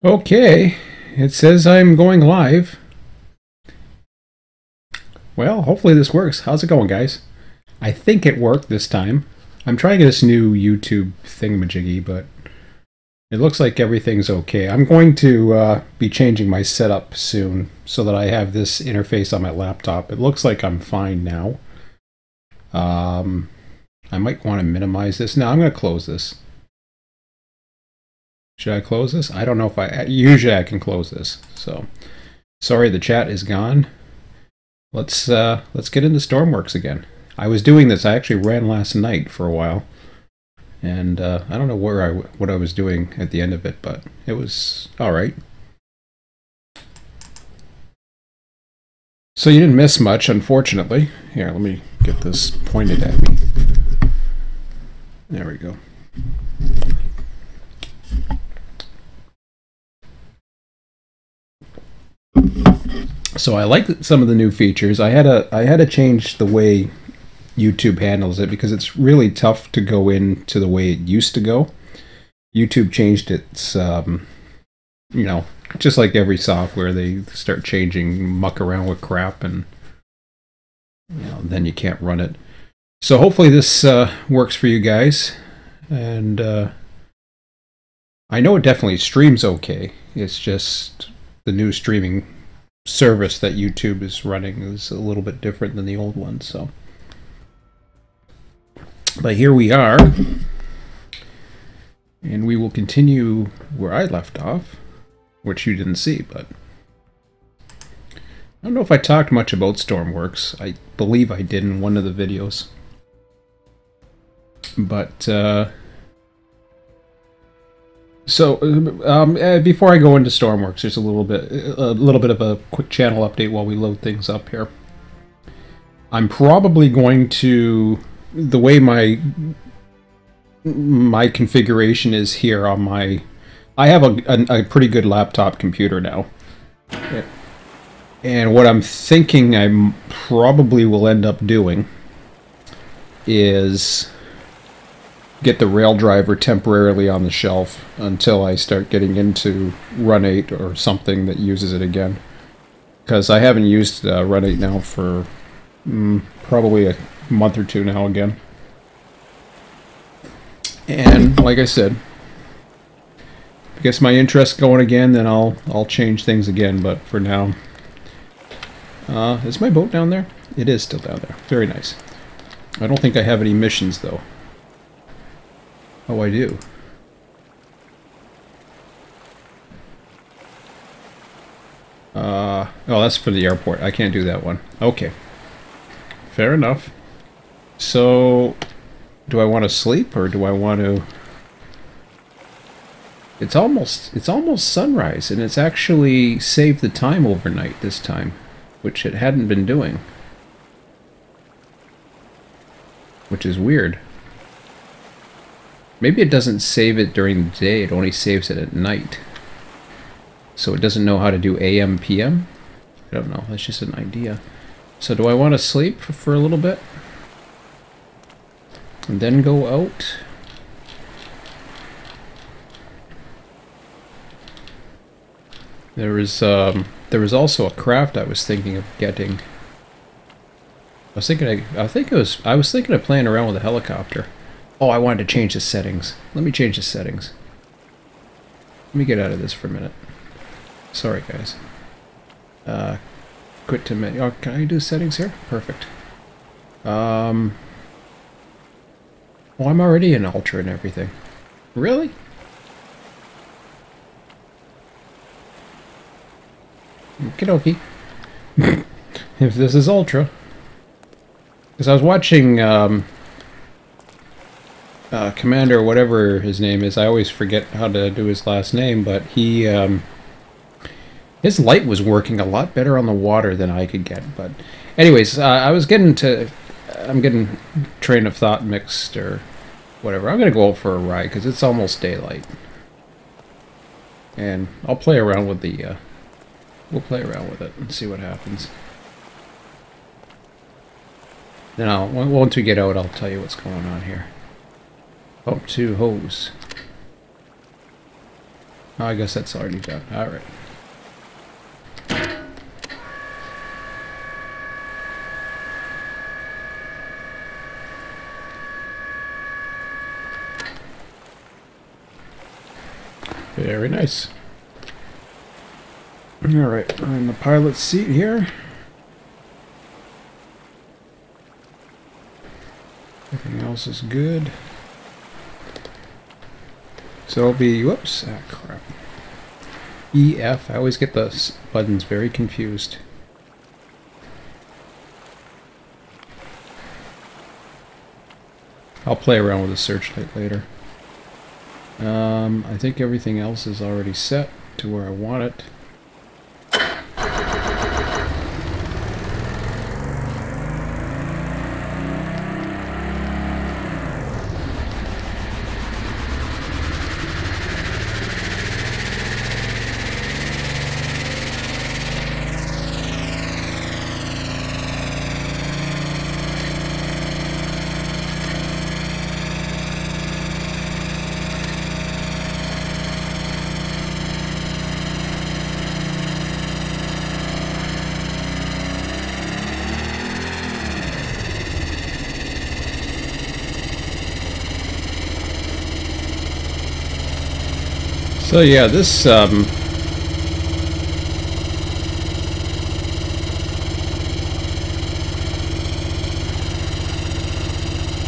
Okay, it says I'm going live. Well, hopefully this works. How's it going, guys? I think it worked this time. I'm trying this new YouTube thingamajiggy, but it looks like everything's okay. I'm going to be changing my setup soon so that I have this interface on my laptop. It looks like I'm fine now. I might want to minimize this. No, I'm going to close this. Should I close this? I don't know if usually I can close this. So, sorry the chat is gone. Let's get into Stormworks again. I was doing this. I actually ran last night for a while, and I don't know what I was doing at the end of it, but it was all right. So you didn't miss much, unfortunately. Here, let me get this pointed at me. There we go. So I like some of the new features. I had to change the way YouTube handles it because it's really tough to go into the way it used to go. YouTube changed its, just like every software, they start changing, muck around with crap, and then you can't run it. So hopefully this works for you guys, and I know it definitely streams okay. It's just the new streaming service that YouTube is running is a little bit different than the old one. So, but here we are, and we will continue where I left off, which you didn't see, but I don't know if I talked much about Stormworks. I believe I did in one of the videos, but so before I go into Stormworks, there's a little bit of a quick channel update while we load things up here. I'm probably going to, the way my configuration is here on my, I have a pretty good laptop computer now, and what I'm thinking I probably will end up doing is get the rail driver temporarily on the shelf until I start getting into Run 8 or something that uses it again. Because I haven't used Run 8 now for probably a month or two now again. And like I said, if I guess my interest's going again, then I'll change things again. But for now, is my boat down there? It is still down there. Very nice. I don't think I have any missions though. Oh, I do. Oh, that's for the airport. I can't do that one. Okay. Fair enough. So, do I want to sleep or do I want to... It's almost sunrise, and it's actually saved the time overnight this time, which it hadn't been doing. Which is weird. Maybe it doesn't save it during the day, it only saves it at night. So it doesn't know how to do AM, PM? I don't know, that's just an idea. So do I want to sleep for a little bit? And then go out? There was also a craft I was thinking of getting. I was thinking of playing around with a helicopter. Oh, I wanted to change the settings. Let me change the settings. Let me get out of this for a minute. Sorry, guys. Quit to menu. Oh, can I do settings here? Perfect. Oh, I'm already in Ultra and everything. Really? Okie dokie. If this is Ultra. Because I was watching, Commander, whatever his name is, I always forget how to do his last name, but he, his light was working a lot better on the water than I could get. But anyways, I'm getting train of thought mixed or whatever. I'm going to go out for a ride because it's almost daylight. And I'll play around with the, we'll play around with it and see what happens. Then once we get out, I'll tell you what's going on here. Up to hose. Oh, I guess that's already done. All right. Very nice. All right, we're in the pilot's seat here. Everything else is good. So it'll be, whoops, ah, crap. EF, I always get the buttons very confused. I'll play around with the searchlight later. I think everything else is already set to where I want it. So yeah, this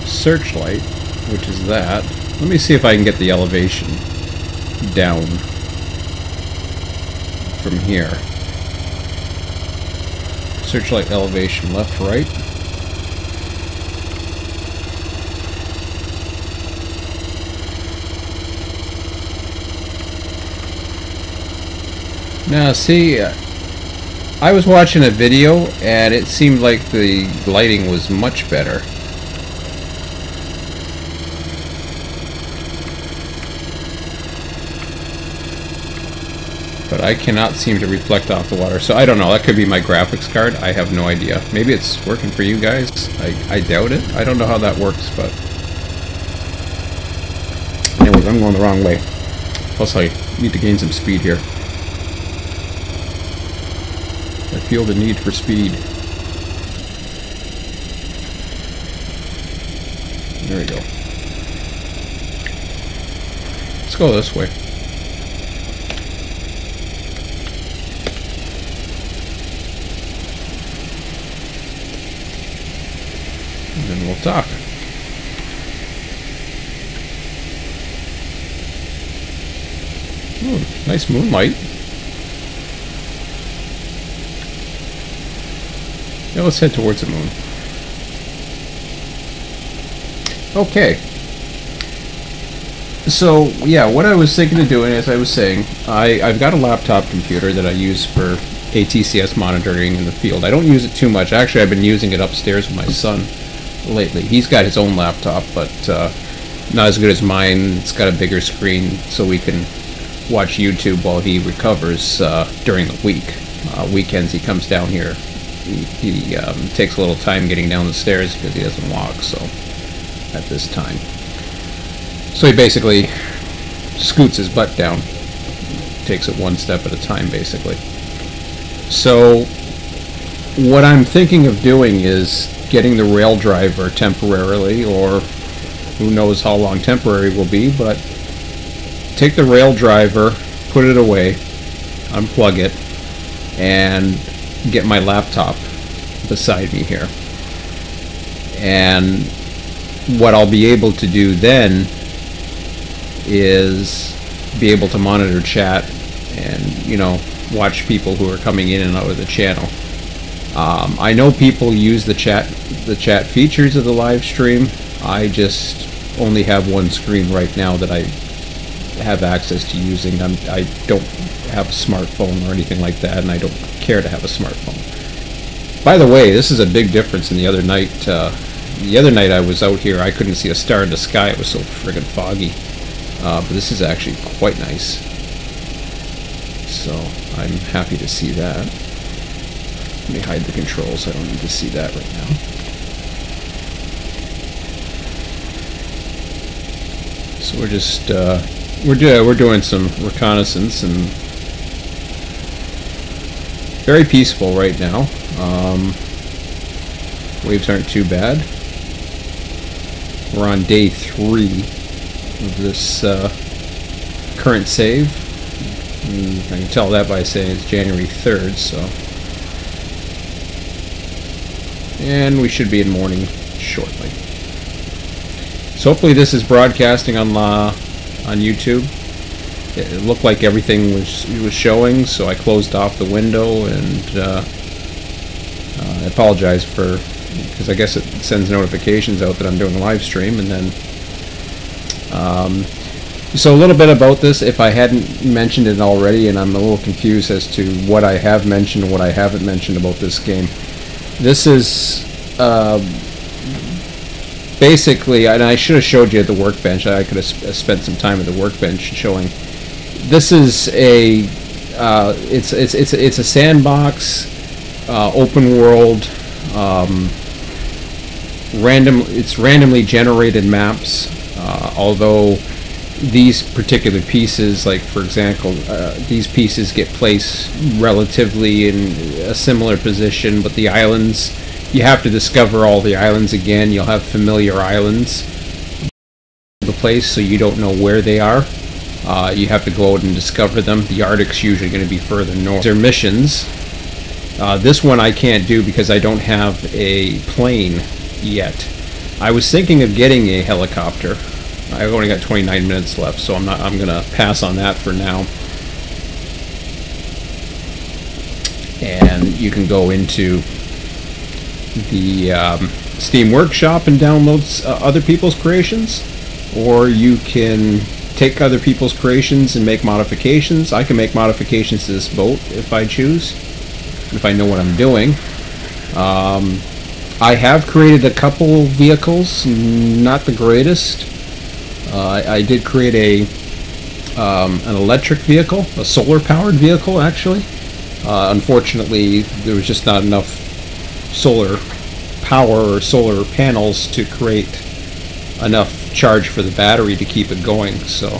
searchlight, which is that. Let me see if I can get the elevation down from here. Searchlight elevation left, right. Now, see, I was watching a video and it seemed like the lighting was much better. But I cannot seem to reflect off the water, so I don't know. That could be my graphics card. I have no idea. Maybe it's working for you guys. I doubt it. I don't know how that works, but... Anyways, I'm going the wrong way. Plus, I need to gain some speed here. I feel the need for speed. There we go. Let's go this way. And then we'll talk. Ooh, nice moonlight. Yeah, let's head towards the moon. Okay. So, yeah, what I was thinking of doing, as I was saying, I've got a laptop computer that I use for ATCS monitoring in the field. I don't use it too much. Actually, I've been using it upstairs with my son lately. He's got his own laptop, but not as good as mine. It's got a bigger screen, so we can watch YouTube while he recovers during the week. Weekends, he comes down here. He takes a little time getting down the stairs because he doesn't walk, so at this time. So he basically scoots his butt down. Takes it one step at a time, basically. So what I'm thinking of doing is getting the rail driver temporarily, or who knows how long temporary will be, but take the rail driver, put it away, unplug it, and get my laptop beside me here. And what I'll be able to do then is be able to monitor chat and, you know, watch people who are coming in and out of the channel. I know people use the chat features of the live stream. I just only have one screen right now that I have access to using. I don't have a smartphone or anything like that, and I don't care to have a smartphone. By the way, this is a big difference in the other night. The other night I was out here, I couldn't see a star in the sky. It was so friggin' foggy. But this is actually quite nice. So I'm happy to see that. Let me hide the controls. I don't need to see that right now. So we're just we're doing some reconnaissance, and very peaceful right now. Waves aren't too bad. We're on day 3 of this current save. And I can tell that by saying it's January 3rd, so. And we should be in morning shortly. So hopefully this is broadcasting on YouTube. It looked like everything was showing, so I closed off the window, and I apologize for, because I guess it sends notifications out that I'm doing a live stream. And then so a little bit about this, if I hadn't mentioned it already, and I'm a little confused as to what I have mentioned and what I haven't mentioned about this game. This is basically, and I should have showed you at the workbench. I could have spent some time at the workbench showing. This is a it's a sandbox, open world, it's randomly generated maps. Although these particular pieces, like for example, these pieces get placed relatively in a similar position, but the islands, you have to discover all the islands again. You'll have familiar islands the place, so you don't know where they are. You have to go out and discover them. The Arctic's usually going to be further north. They're missions. This one I can't do because I don't have a plane yet. I was thinking of getting a helicopter. I've only got 29 minutes left, so I'm gonna pass on that for now. And you can go into the Steam Workshop and download other people's creations, or you can take other people's creations and make modifications. I can make modifications to this boat if I choose, if I know what I'm doing. I have created a couple vehicles, not the greatest. I did create an electric vehicle, a solar-powered vehicle, actually. Unfortunately, there was just not enough solar power or solar panels to create enough charge for the battery to keep it going. So,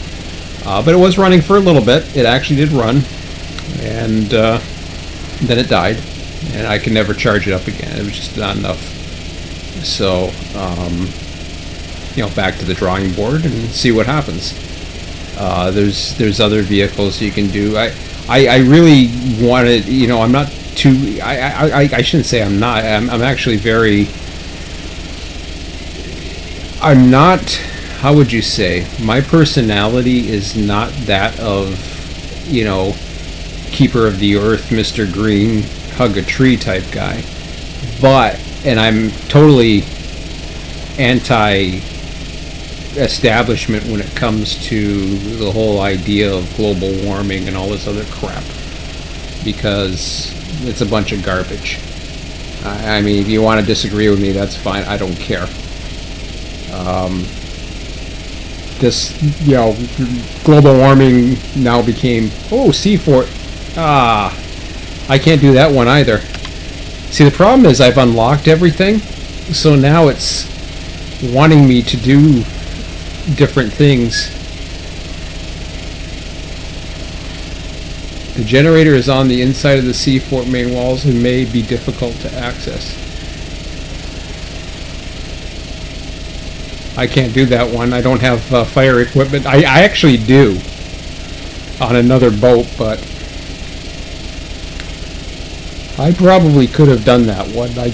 but it was running for a little bit. It actually did run, and then it died, and I could never charge it up again. It was just not enough. So, you know, back to the drawing board and see what happens. There's other vehicles you can do. I really wanted, you know, I'm not too, I shouldn't say I'm not, I'm actually very, I'm not, how would you say, my personality is not that of, you know, Keeper of the Earth, Mr. Green, hug a tree type guy. But, and I'm totally anti-establishment when it comes to the whole idea of global warming and all this other crap, because it's a bunch of garbage. I mean, if you want to disagree with me, that's fine. I don't care. This, you know, global warming now became, oh, C4. I can't do that one either. See, the problem is I've unlocked everything, so now it's wanting me to do different things. The generator is on the inside of the C-Fort main walls and may be difficult to access. I can't do that one. I don't have fire equipment. I actually do on another boat, but I probably could have done that one. I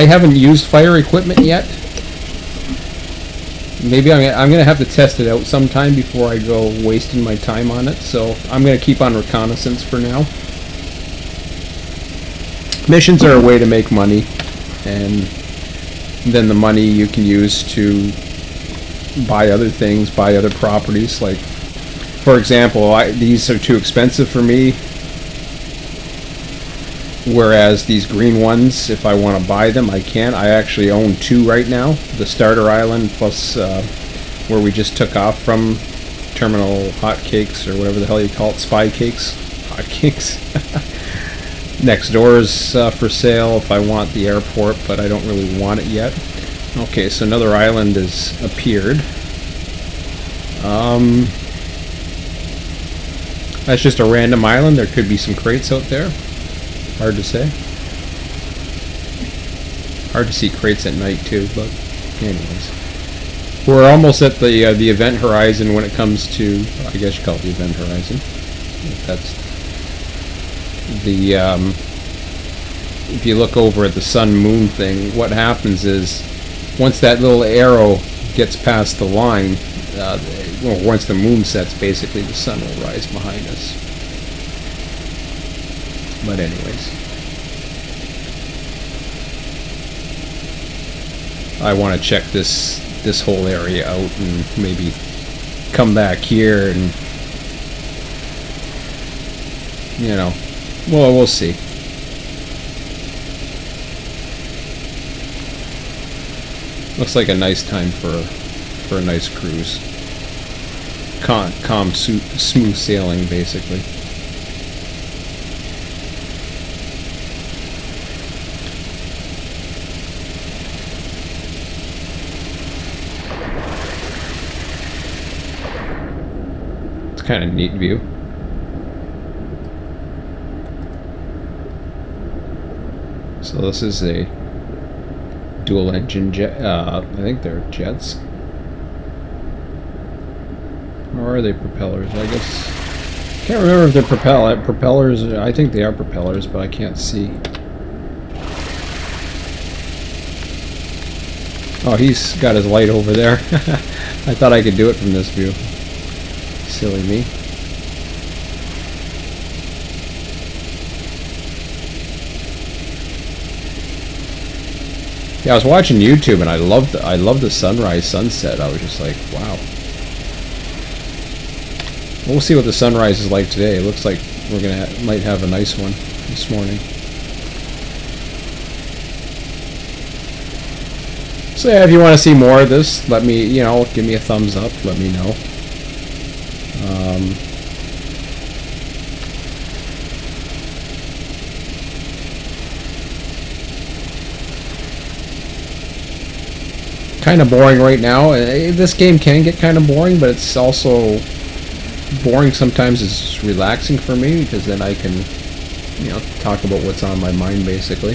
haven't used fire equipment yet. Maybe I'm going to have to test it out sometime before I go wasting my time on it. So I'm going to keep on reconnaissance for now. Missions are a way to make money, and then the money you can use to buy other things, buy other properties. Like, for example, these are too expensive for me, whereas these green ones, if I want to buy them, I can. I actually own 2 right now, the starter island plus where we just took off from, terminal hotcakes or whatever the hell you call it, spy cakes, hotcakes. Next door is for sale if I want the airport, but I don't really want it yet. Okay, so another island has appeared. That's just a random island. There could be some crates out there. Hard to say. Hard to see crates at night too, but anyways. We're almost at the event horizon when it comes to, I guess you call it the event horizon. That's the, if you look over at the sun-moon thing, what happens is, once that little arrow gets past the line, well, once the moon sets, basically the sun will rise behind us. But anyways. I want to check this whole area out and maybe come back here and, you know, well, we'll see. Looks like a nice time for a nice cruise. Calm, smooth sailing, basically. Kind of neat view. So this is a dual engine jet. I think they're jets. Or are they propellers? I guess. Can't remember if they're propellers. I think they are propellers, but I can't see. Oh, he's got his light over there. I thought I could do it from this view. Silly me. Yeah, I was watching YouTube and I loved the sunrise sunset. I was just like, wow. We'll see what the sunrise is like today. It looks like we're might have a nice one this morning. So yeah, if you want to see more of this, let me, you know, give me a thumbs up. Let me know. Kind of boring right now. This game can get kind of boring, but it's also boring sometimes. It's relaxing for me because then I can, you know, talk about what's on my mind basically.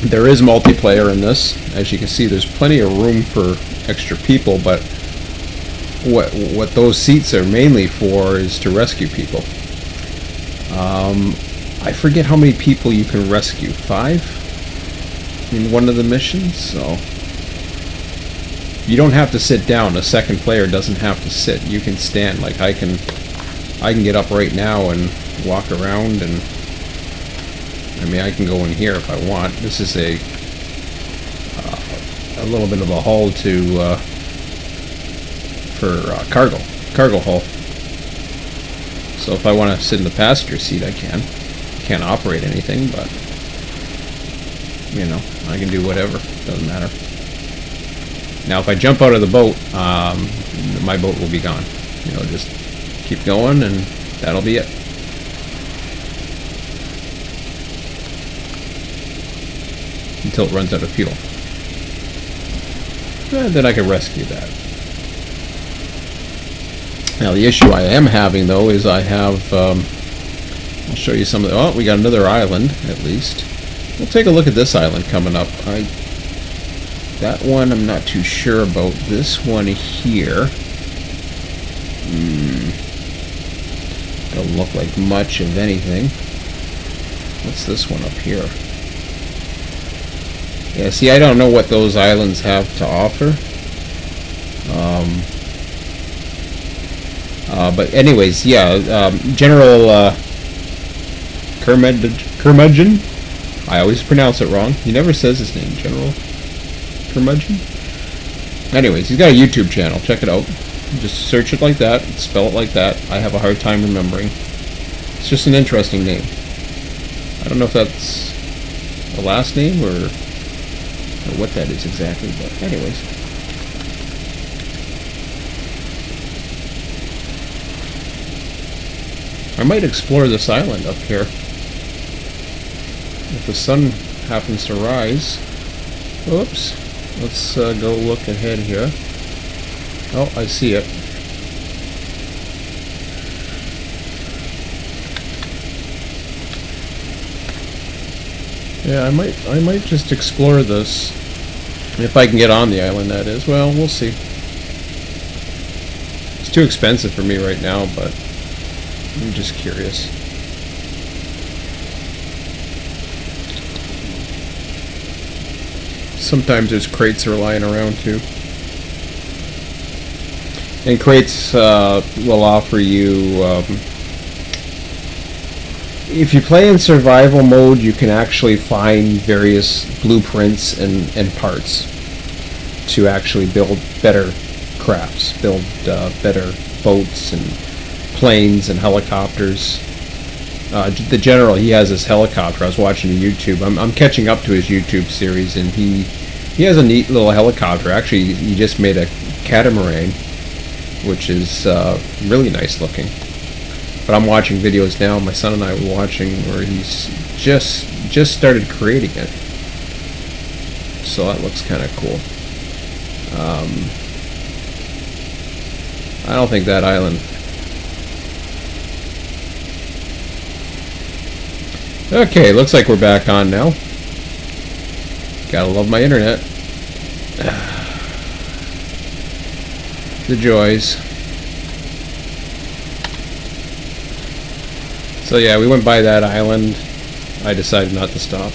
There is multiplayer in this. As you can see, there's plenty of room for extra people, but what those seats are mainly for is to rescue people. I forget how many people you can rescue. 5? In one of the missions, so you don't have to sit down. A second player doesn't have to sit. You can stand. Like I can get up right now and walk around, and I mean I can go in here if I want. This is a little bit of a hull to for cargo hull. So if I want to sit in the passenger seat, I can. Can't operate anything, but you know, I can do whatever. Doesn't matter. Now, if I jump out of the boat, my boat will be gone. You know, just keep going, and that'll be it. Until it runs out of fuel. And then I can rescue that. Now, the issue I am having, though, is I have... I'll show you some of the... Oh, we got another island, at least. We'll take a look at this island coming up. That one I'm not too sure about. This one here, don't look like much of anything. What's this one up here? Yeah, see, I don't know what those islands have to offer. But anyways, yeah, General Curmudgeon. I always pronounce it wrong. He never says his name, General Curmudgeon. Anyways, he's got a YouTube channel. Check it out. Just search it like that, spell it like that. I have a hard time remembering. It's just an interesting name. I don't know if that's a last name or what that is exactly, but anyways. I might explore this island up here. If the sun happens to rise. Oops. Let's go look ahead here. Oh, I see it. Yeah, I might just explore this. If I can get on the island, that is. Well, we'll see. It's too expensive for me right now, but I'm just curious. Sometimes there's crates are lying around too. And crates will offer you, if you play in survival mode, you can actually find various blueprints and parts to actually build better crafts, build better boats and planes and helicopters. The general, he has this helicopter. I was watching a YouTube. I'm catching up to his YouTube series, and he has a neat little helicopter. Actually, he just made a catamaran, which is really nice looking. But I'm watching videos now. My son and I were watching where he's just started creating it. So that looks kind of cool. I don't think that island. Okay, looks like we're back on now. Gotta love my internet. The joys. So yeah, we went by that island. I decided not to stop.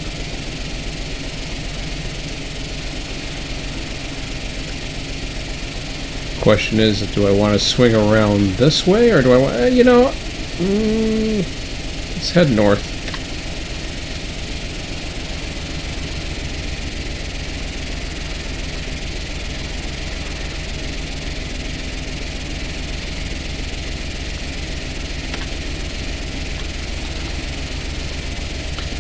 Question is, do I want to swing around this way, or do I want, you know, let's head north.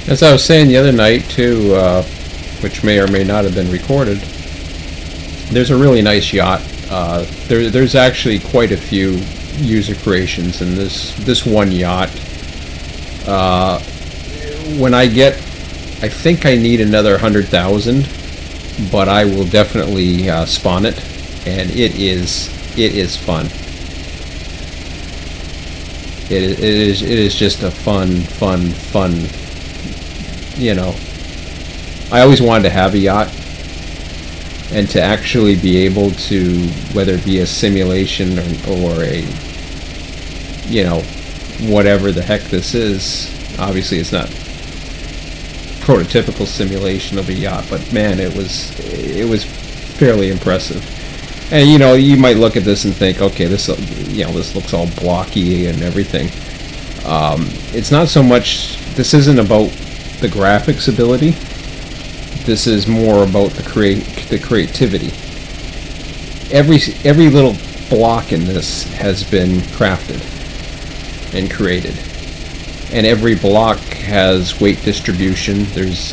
As I was saying the other night too, which may or may not have been recorded, there's a really nice yacht. There's actually quite a few user creations in this one yacht. When I think I need another 100,000, but I will definitely spawn it, and it is fun. It is just a fun. You know, I always wanted to have a yacht, and to actually be able to, whether it be a simulation or a, you know, whatever the heck this is. Obviously, it's not prototypical simulation of a yacht, but man, it was fairly impressive. And you know, you might look at this and think, okay, this looks all blocky and everything. It's not so much. This isn't about the graphics ability. This is more about the creativity. Every little block in this has been crafted and created, and every block has weight distribution. There's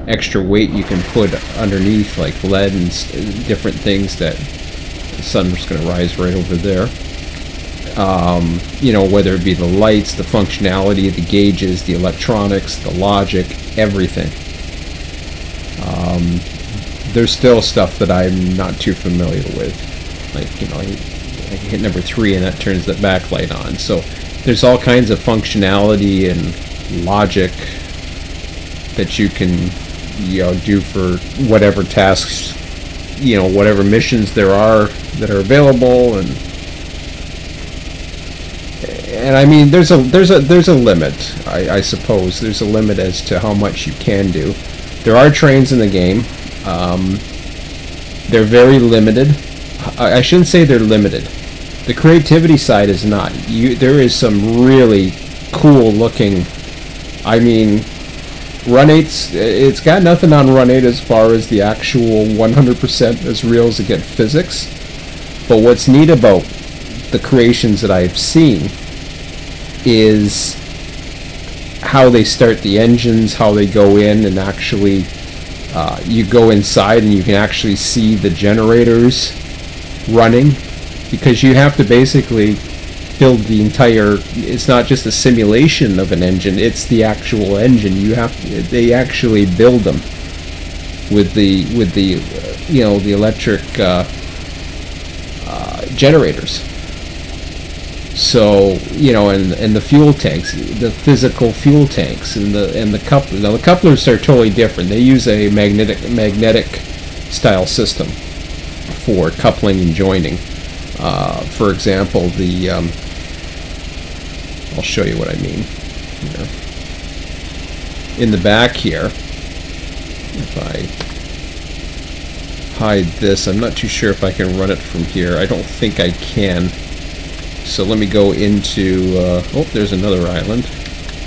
extra weight you can put underneath, like lead and different things. That the sun's going to rise right over there. You know, whether it be the lights, the functionality, the gauges, the electronics, the logic, everything. There's still stuff that I'm not too familiar with. Like, you know, I hit number 3 and that turns the backlight on. So there's all kinds of functionality and logic that you can, you know, do for whatever tasks, you know, whatever missions there are that are available. And I mean, there's a limit, I suppose. There's a limit as to how much you can do. There are trains in the game. They're very limited. I shouldn't say they're limited. The creativity side is not. There is some really cool looking. I mean, Run 8's, it's got nothing on Run 8 as far as the actual 100% as real as it gets physics. But what's neat about the creations that I've seen is how they start the engines, how they go in and actually you go inside and you can actually see the generators running, because you have to basically build the entire, it's not just a simulation of an engine, it's the actual engine. They actually build them with the you know, the electric generators. So, you know, and the fuel tanks, the physical fuel tanks, and the couplers. Now the couplers are totally different. They use a magnetic style system for coupling and joining. For example, I'll show you what I mean here. In the back here, if I hide this, I'm not too sure if I can run it from here. I don't think I can. So let me go into, oh, there's another island.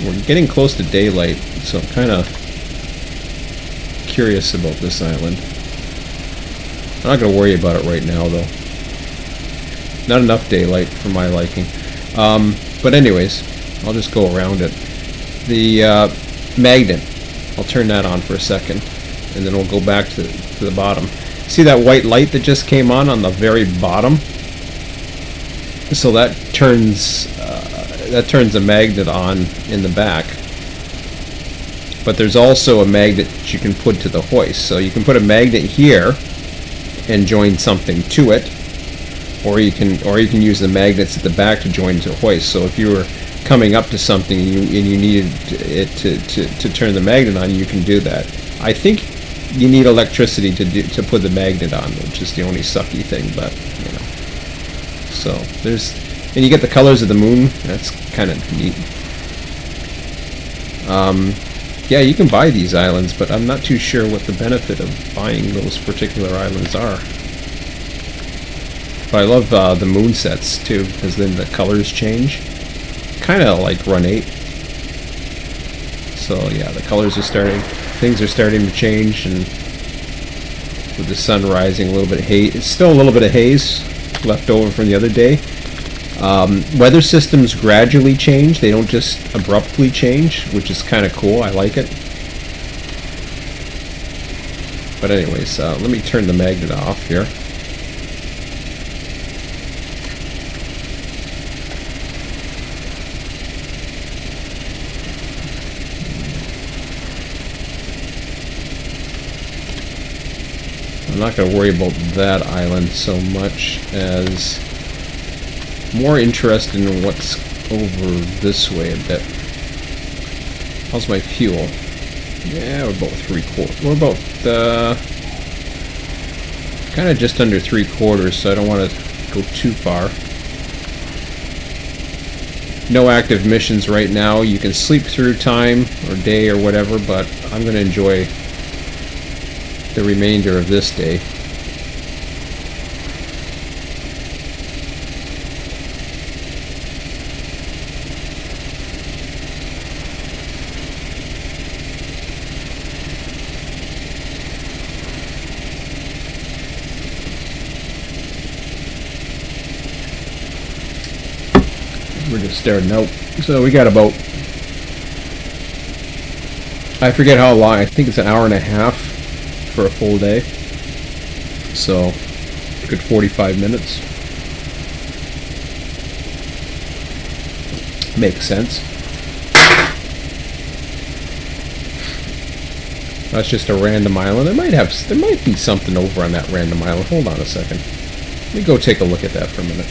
We're getting close to daylight, so I'm kind of curious about this island. I'm not going to worry about it right now, though. Not enough daylight for my liking. But anyways, I'll just go around it. The magnet, I'll turn that on for a second, and then we'll go back to the bottom. See that white light that just came on the very bottom? So that turns a magnet on in the back. But there's also a magnet that you can put to the hoist. So you can put a magnet here and join something to it, or you can use the magnets at the back to join to the hoist. So if you were coming up to something and you needed it to turn the magnet on, you can do that. I think you need electricity to put the magnet on, which is the only sucky thing, but you know. So and you get the colors of the moon. That's kind of neat. Yeah, you can buy these islands, but I'm not too sure what the benefit of buying those particular islands are. But I love the moon sets too, because then the colors change. Kind of like Run 8. So yeah, the colors are starting, things are starting to change, and with the sun rising, a little bit of haze. It's still a little bit of haze left over from the other day. Weather systems gradually change. They don't just abruptly change, which is kind of cool. I like it. But anyways, let me turn the magnet off here. I'm not going to worry about that island so much as more interested in what's over this way a bit. How's my fuel? Yeah, we're about 3/4. We're about kind of just under 3/4, so I don't want to go too far. No active missions right now. You can sleep through time or day or whatever, but I'm going to enjoy the remainder of this day. We're just starting out, so we got about, I forget how long, I think it's an hour and a half for a full day, so a good 45 minutes. Makes sense. That's just a random island. There might be something over on that random island. Hold on a second. Let me go take a look at that for a minute.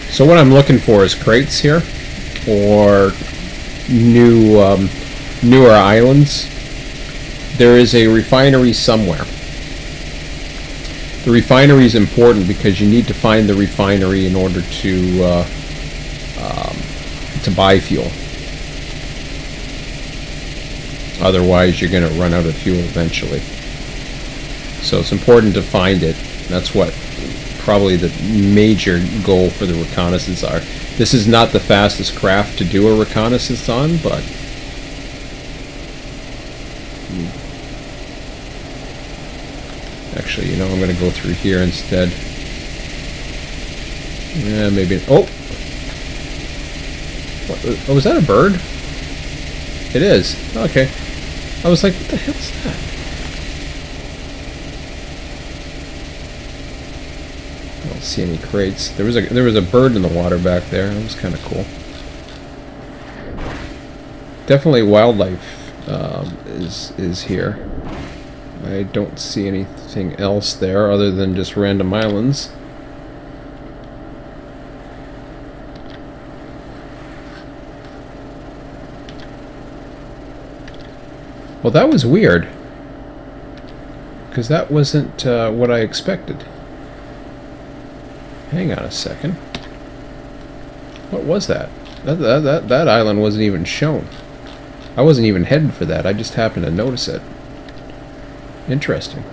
So what I'm looking for is crates here, or newer islands. There is a refinery somewhere. The refinery is important because you need to find the refinery in order to buy fuel. Otherwise, you're going to run out of fuel eventually. So it's important to find it. That's what probably the major goal for the reconnaissance are. This is not the fastest craft to do a reconnaissance on, but actually, you know, I'm going to go through here instead. Yeah, maybe. Oh! What, oh, was that a bird? It is. Okay. I was like, what the hell's that? I don't see any crates. There was a bird in the water back there. That was kind of cool. Definitely wildlife is here. I don't see anything else there other than just random islands. Well, that was weird, because that wasn't what I expected. Hang on a second. What was that? That island wasn't even shown. I wasn't even headed for that. I just happened to notice it. Interesting.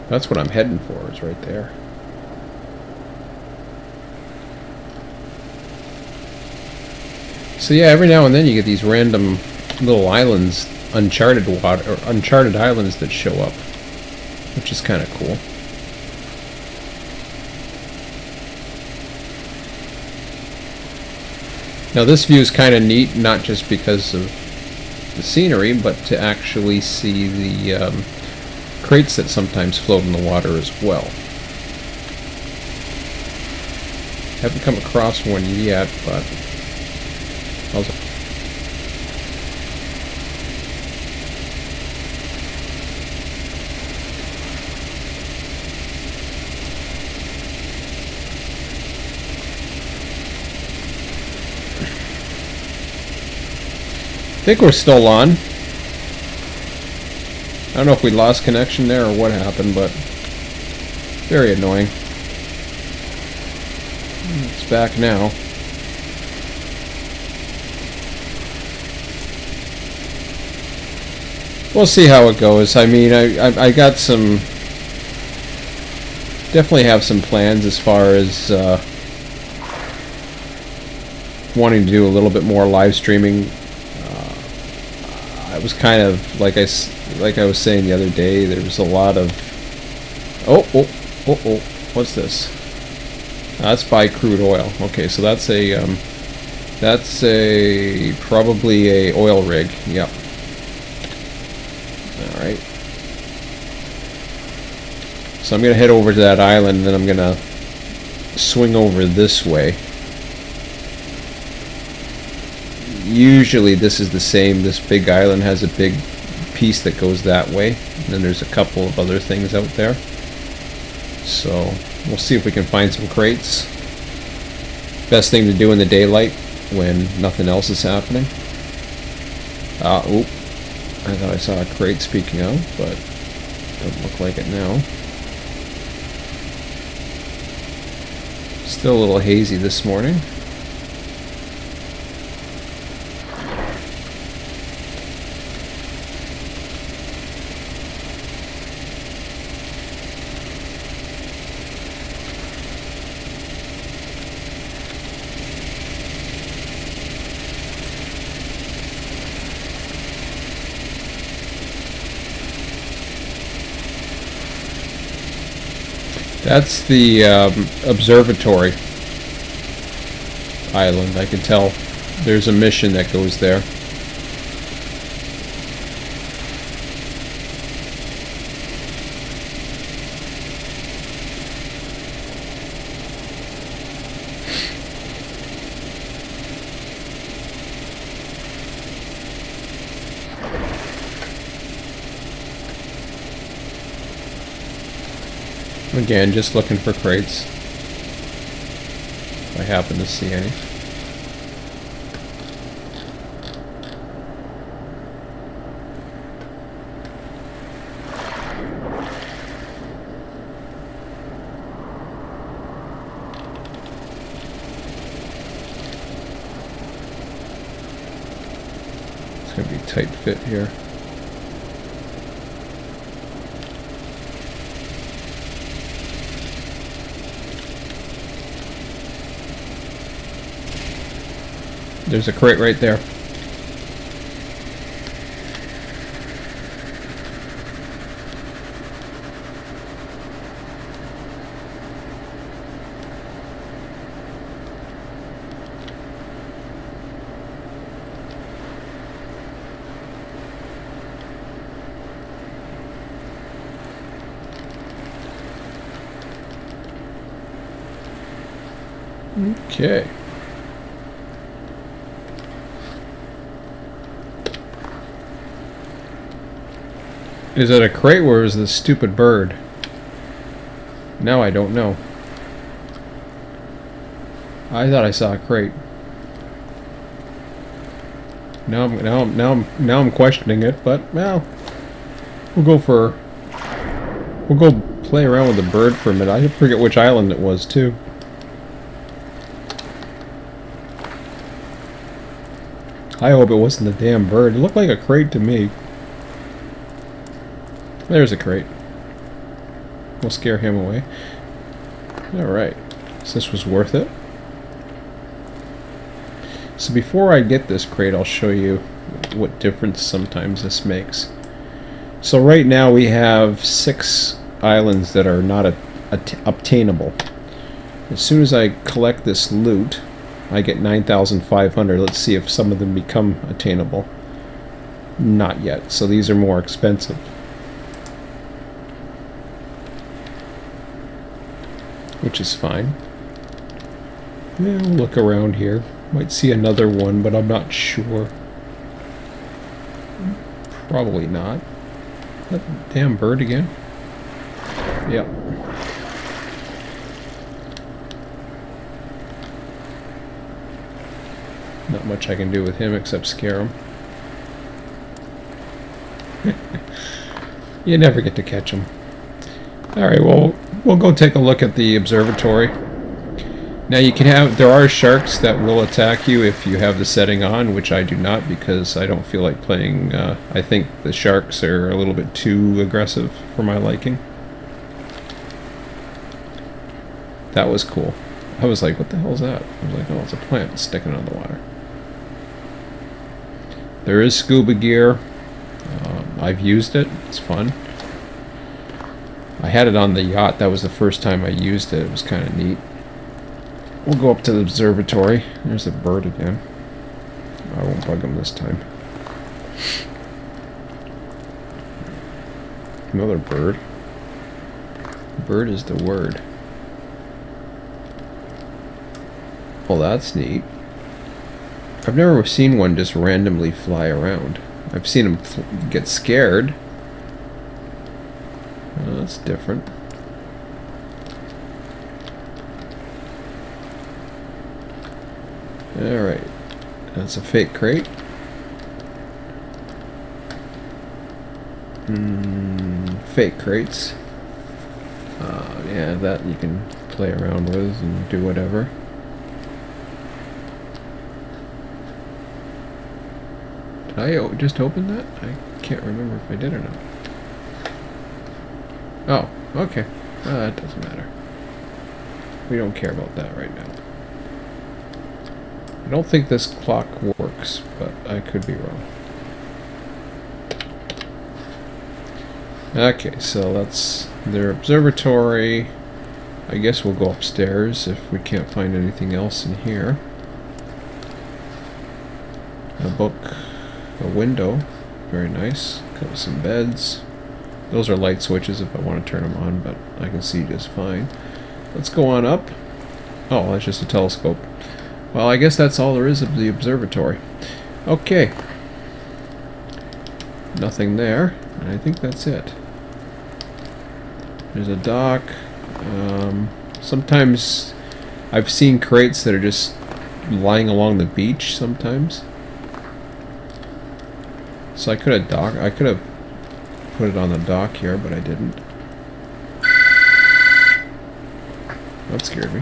That's what I'm heading for, is right there. So yeah, every now and then you get these random little islands, uncharted water, or uncharted islands that show up, which is kind of cool. Now this view is kind of neat, not just because of the scenery, but to actually see the crates that sometimes float in the water as well. Haven't come across one yet, but also I think we're still on. I don't know if we lost connection there or what happened, but very annoying. It's back now. We'll see how it goes. I mean, I got some... Definitely have some plans as far as wanting to do a little bit more live streaming. It was kind of like I was saying the other day. There was a lot of oh, what's this? That's by crude oil. Okay, so that's a probably a oil rig. Yep. All right. So I'm gonna head over to that island, and then I'm gonna swing over this way. Usually this is the same. This big island has a big piece that goes that way, and then there's a couple of other things out there. So we'll see if we can find some crates. Best thing to do in the daylight when nothing else is happening. Oop. I thought I saw a crate, speaking of, but doesn't look like it now. Still a little hazy this morning. That's the observatory island. I can tell there's a mission that goes there. Again, just looking for crates, if I happen to see any. It's going to be a tight fit here. There's a crate right there. Okay. Is it a crate or is this stupid bird? Now I don't know. I thought I saw a crate. Now I'm questioning it, but well, we'll go play around with the bird for a minute. I forget which island it was too. I hope it wasn't the damn bird. It looked like a crate to me. There's a crate. We'll scare him away. Alright. So this was worth it. So before I get this crate, I'll show you what difference sometimes this makes. So right now we have 6 islands that are not obtainable. As soon as I collect this loot, I get 9,500. Let's see if some of them become attainable. Not yet. So these are more expensive. Which is fine. Yeah, we'll look around here. Might see another one, but I'm not sure. Probably not. That damn bird again? Yep. Not much I can do with him except scare him. You never get to catch him. Alright, well, we'll go take a look at the observatory. Now there are sharks that will attack you if you have the setting on, which I do not because I don't feel like playing. I think the sharks are a little bit too aggressive for my liking. That was cool. I was like, what the hell is that? I was like, oh, it's a plant sticking out of the water. There is scuba gear. I've used it. It's fun. I had it on the yacht. That was the first time I used it. It was kind of neat. We'll go up to the observatory. There's a bird again. I won't bug him this time. Another bird. Bird is the word. Well, that's neat. I've never seen one just randomly fly around. I've seen them get scared. Oh, that's different. Alright. That's a fake crate. Fake crates. Yeah, that you can play around with and do whatever. Did I just open that? I can't remember if I did or not. Oh, okay. That doesn't matter. We don't care about that right now. I don't think this clock works, but I could be wrong. Okay, so that's their observatory. I guess we'll go upstairs if we can't find anything else in here. A book, a window, very nice. Got some beds. Those are light switches if I want to turn them on, but I can see just fine. Let's go on up. Oh, that's just a telescope. Well, I guess that's all there is of the observatory. Okay. Nothing there. And I think that's it. There's a dock. Sometimes I've seen crates that are just lying along the beach sometimes. So I could have put it on the dock here, but I didn't. That scared me.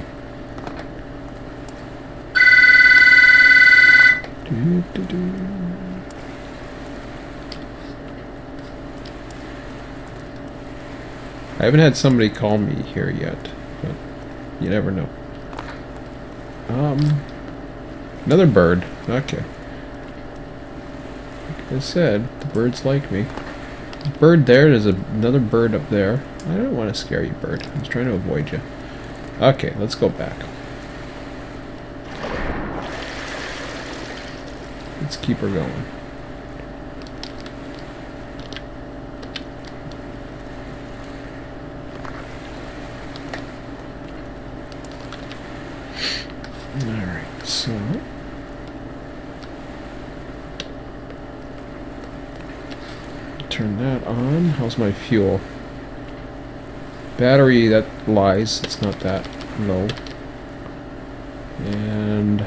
I haven't had somebody call me here yet, but you never know. Another bird. Okay. Like I said, the birds like me. Bird there, there's another bird up there. I don't want to scare you, bird. I was trying to avoid you. Okay, let's go back. Let's keep her going. Alright, so turn that on. How's my fuel? Battery, that lies. It's not that low. And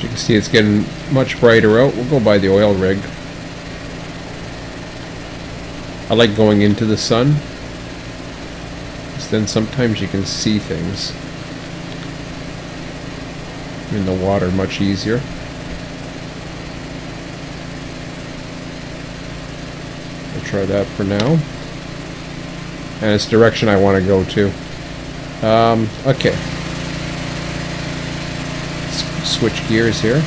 you can see it's getting much brighter out. We'll go by the oil rig. I like going into the sun, because then sometimes you can see things in the water much easier. I'll try that for now. And it's the direction I want to go to. Okay. Switch gears here.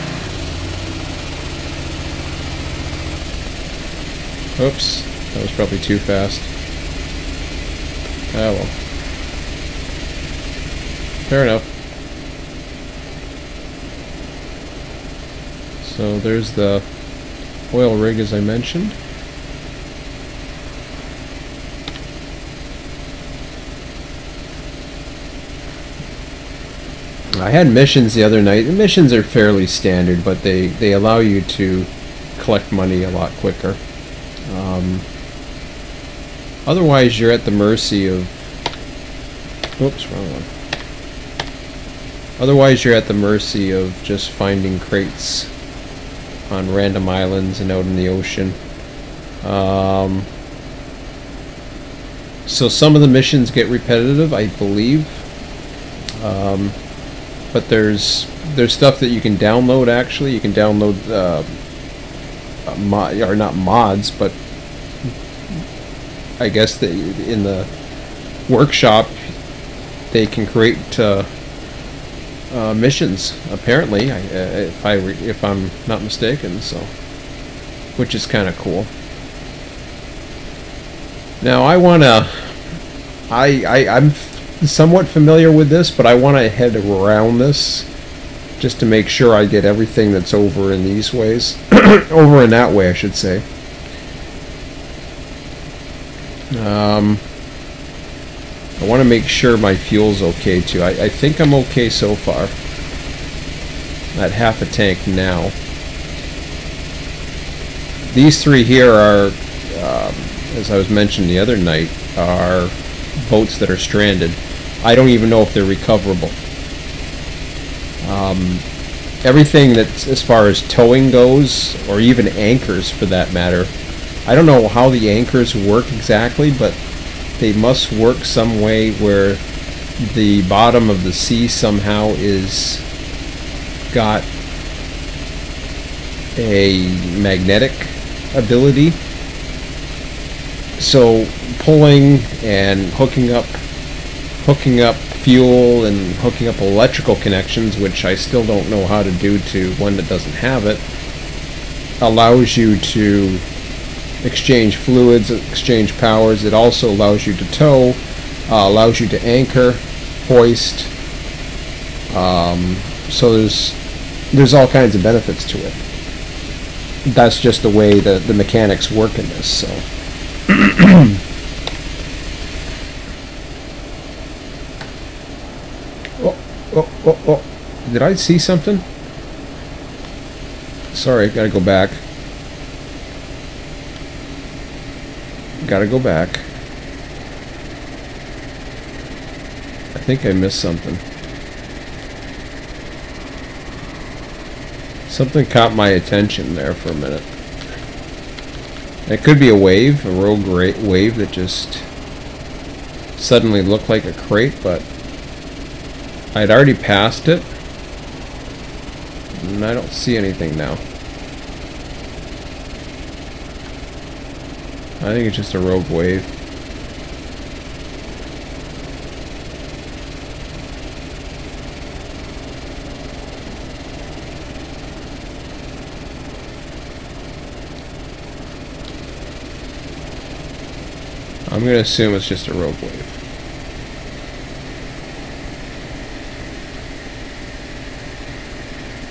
Oops, that was probably too fast. Ah well. Fair enough. So there's the oil rig as I mentioned. I had missions the other night. The missions are fairly standard, but they allow you to collect money a lot quicker. Otherwise, you're at the mercy of... Oops, wrong one. Otherwise, you're at the mercy of just finding crates on random islands and out in the ocean. So some of the missions get repetitive, I believe. But there's stuff that you can download. Actually, you can download or not mods, but I guess in the workshop they can create missions. Apparently, if I'm not mistaken, so which is kind of cool. Now I'm somewhat familiar with this, but I want to head around this just to make sure I get everything that's over in these ways. Over in that way, I should say. I want to make sure my fuel's okay too. I think I'm okay so far. At half a tank now. These three here are, as I was mentioning the other night, are boats that are stranded. I don't even know if they're recoverable. Everything that's as far as towing goes, or even anchors for that matter, I don't know how the anchors work exactly, but they must work some way where the bottom of the sea somehow is got a magnetic ability. So pulling and hooking up fuel and hooking up electrical connections, which I still don't know how to do to one that doesn't have it, allows you to exchange fluids, exchange powers. It also allows you to tow, allows you to anchor, hoist. So there's all kinds of benefits to it. That's just the way the mechanics work in this. So. Oh, did I see something? Sorry, gotta go back. Gotta go back. I think I missed something. Something caught my attention there for a minute. It could be a wave, a rogue wave that just suddenly looked like a crate, but I'd already passed it, and I don't see anything now. I think it's just a rogue wave. I'm going to assume it's just a rogue wave.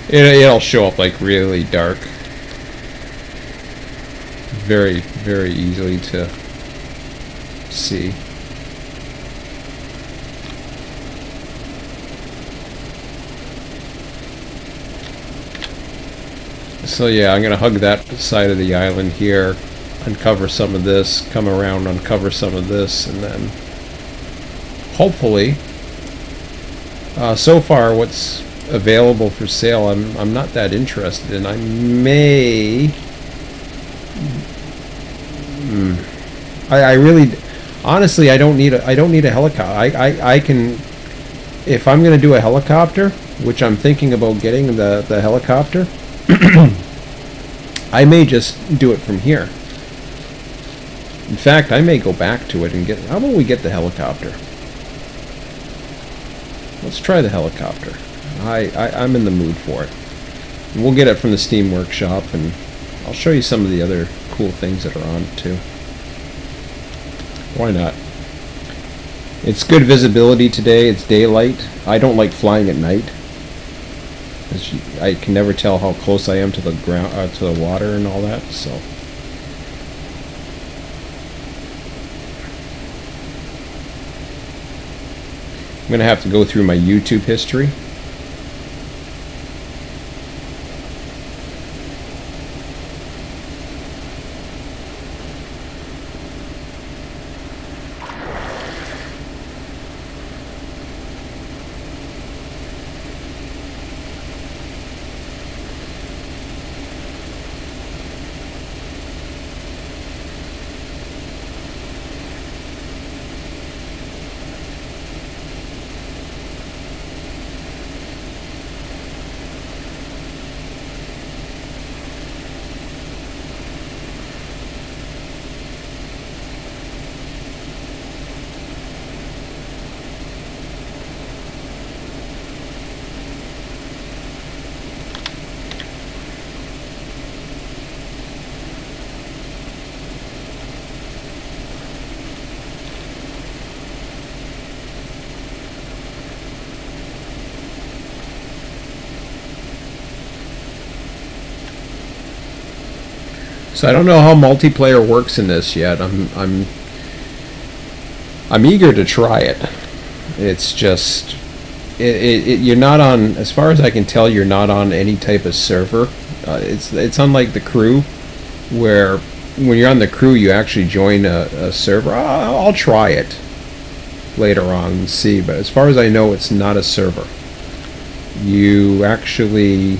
It'll show up like really dark. Very, very easily to see. So yeah, I'm going to hug that side of the island here, uncover some of this, come around, uncover some of this, and then hopefully, so far what's available for sale, I'm not that interested in. I may... I really... Honestly, I don't need a helicopter. I can... If I'm going to do a helicopter, which I'm thinking about getting the helicopter, I may just do it from here. In fact, I may go back to it and get... How about we get the helicopter? Let's try the helicopter. I'm in the mood for it. And we'll get it from the Steamworks shop, and I'll show you some of the other cool things that are on it too. Why not? It's good visibility today. It's daylight. I don't like flying at night. I can never tell how close I am to the ground, to the water and all that. So I'm gonna have to go through my YouTube history. So I don't know how multiplayer works in this yet. I'm eager to try it. It's just you're not on, as far as I can tell, you're not on any type of server. It's unlike the crew, where when you're on the crew you actually join a server. I'll try it later on and see, but as far as I know, it's not a server. You actually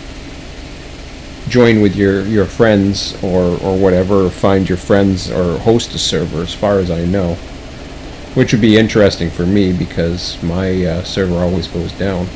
join with your friends or whatever, or find your friends or host a server, as far as I know, which would be interesting for me because my server always goes down.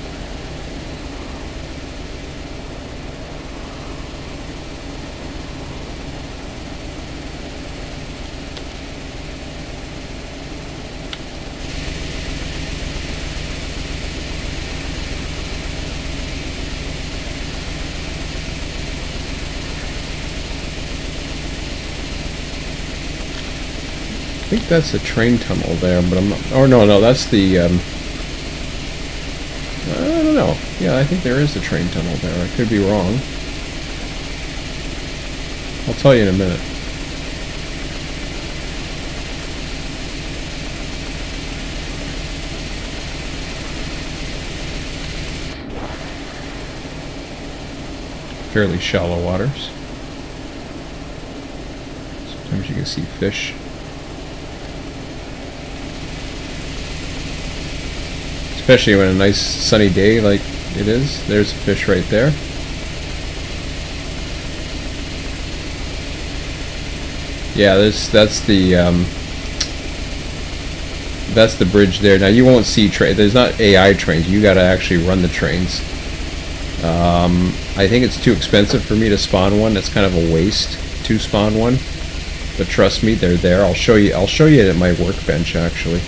I think that's the train tunnel there, but I'm not... Oh, no, that's the... I don't know. Yeah, I think there is the train tunnel there. I could be wrong. I'll tell you in a minute. Fairly shallow waters. Sometimes you can see fish. Especially when a nice sunny day like it is. There's a fish right there. Yeah, that's the bridge there. Now you won't see there's not AI trains. You got to actually run the trains. I think it's too expensive for me to spawn one. That's kind of a waste to spawn one. But trust me, they're there. I'll show you it at my workbench actually.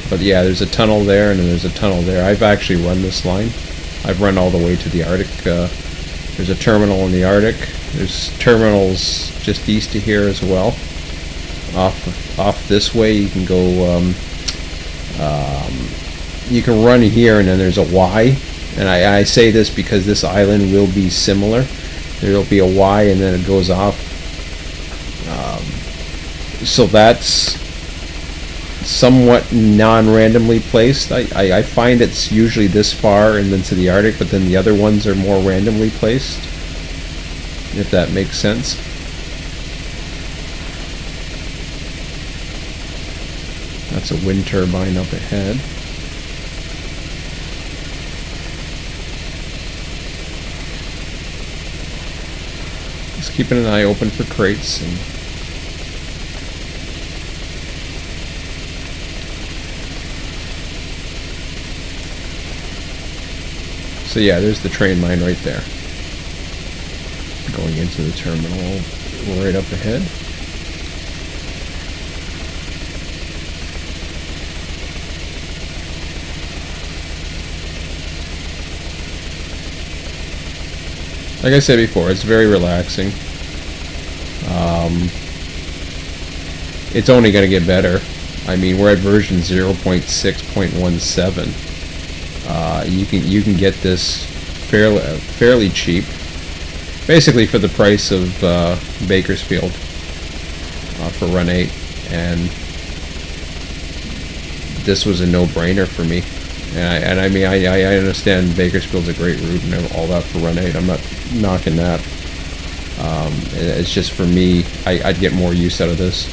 But yeah, there's a tunnel there, and then there's a tunnel there. I've actually run this line. I've run all the way to the Arctic. There's a terminal in the Arctic. There's terminals just east of here as well. off this way. You can go. You can run here, and then there's a Y. And I say this because this island will be similar. There'll be a Y, and then it goes off. So that's somewhat non-randomly placed. I find it's usually this far and then to the Arctic, but then the other ones are more randomly placed, if that makes sense. That's a wind turbine up ahead. Just keeping an eye open for crates. And so yeah, there's the train line right there. Going into the terminal right up ahead. Like I said before, it's very relaxing. It's only going to get better. I mean, we're at version 0.6.17. You can get this fairly cheap, basically for the price of Bakersfield for Run 8, and this was a no-brainer for me. And I mean, I understand Bakersfield's a great route and all that for Run 8. I'm not knocking that. It's just for me, I'd get more use out of this.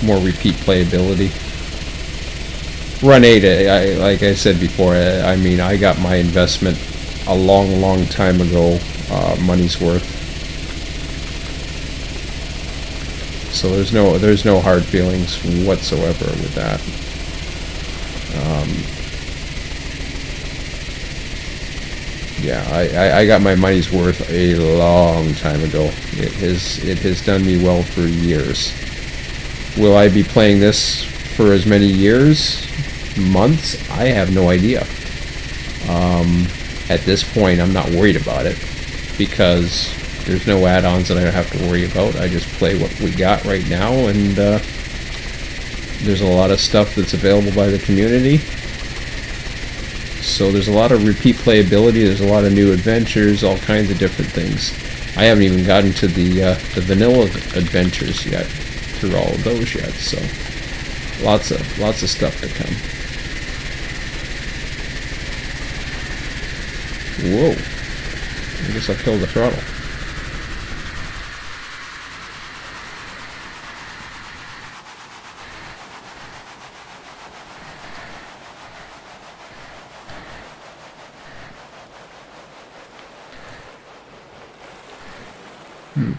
More repeat playability. Run 8, like I said before, I mean, I got my investment a long time ago, money's worth. So there's no hard feelings whatsoever with that. Yeah, I got my money's worth a long time ago. It has done me well for years. Will I be playing this for as many years, months? I have no idea. At this point, I'm not worried about it because there's no add-ons that I don't have to worry about. I just play what we got right now, and there's a lot of stuff that's available by the community. So there's a lot of repeat playability, there's a lot of new adventures, all kinds of different things. I haven't even gotten to the vanilla adventures yet, through all of those yet, so lots of stuff to come. Whoa, I guess I killed the throttle.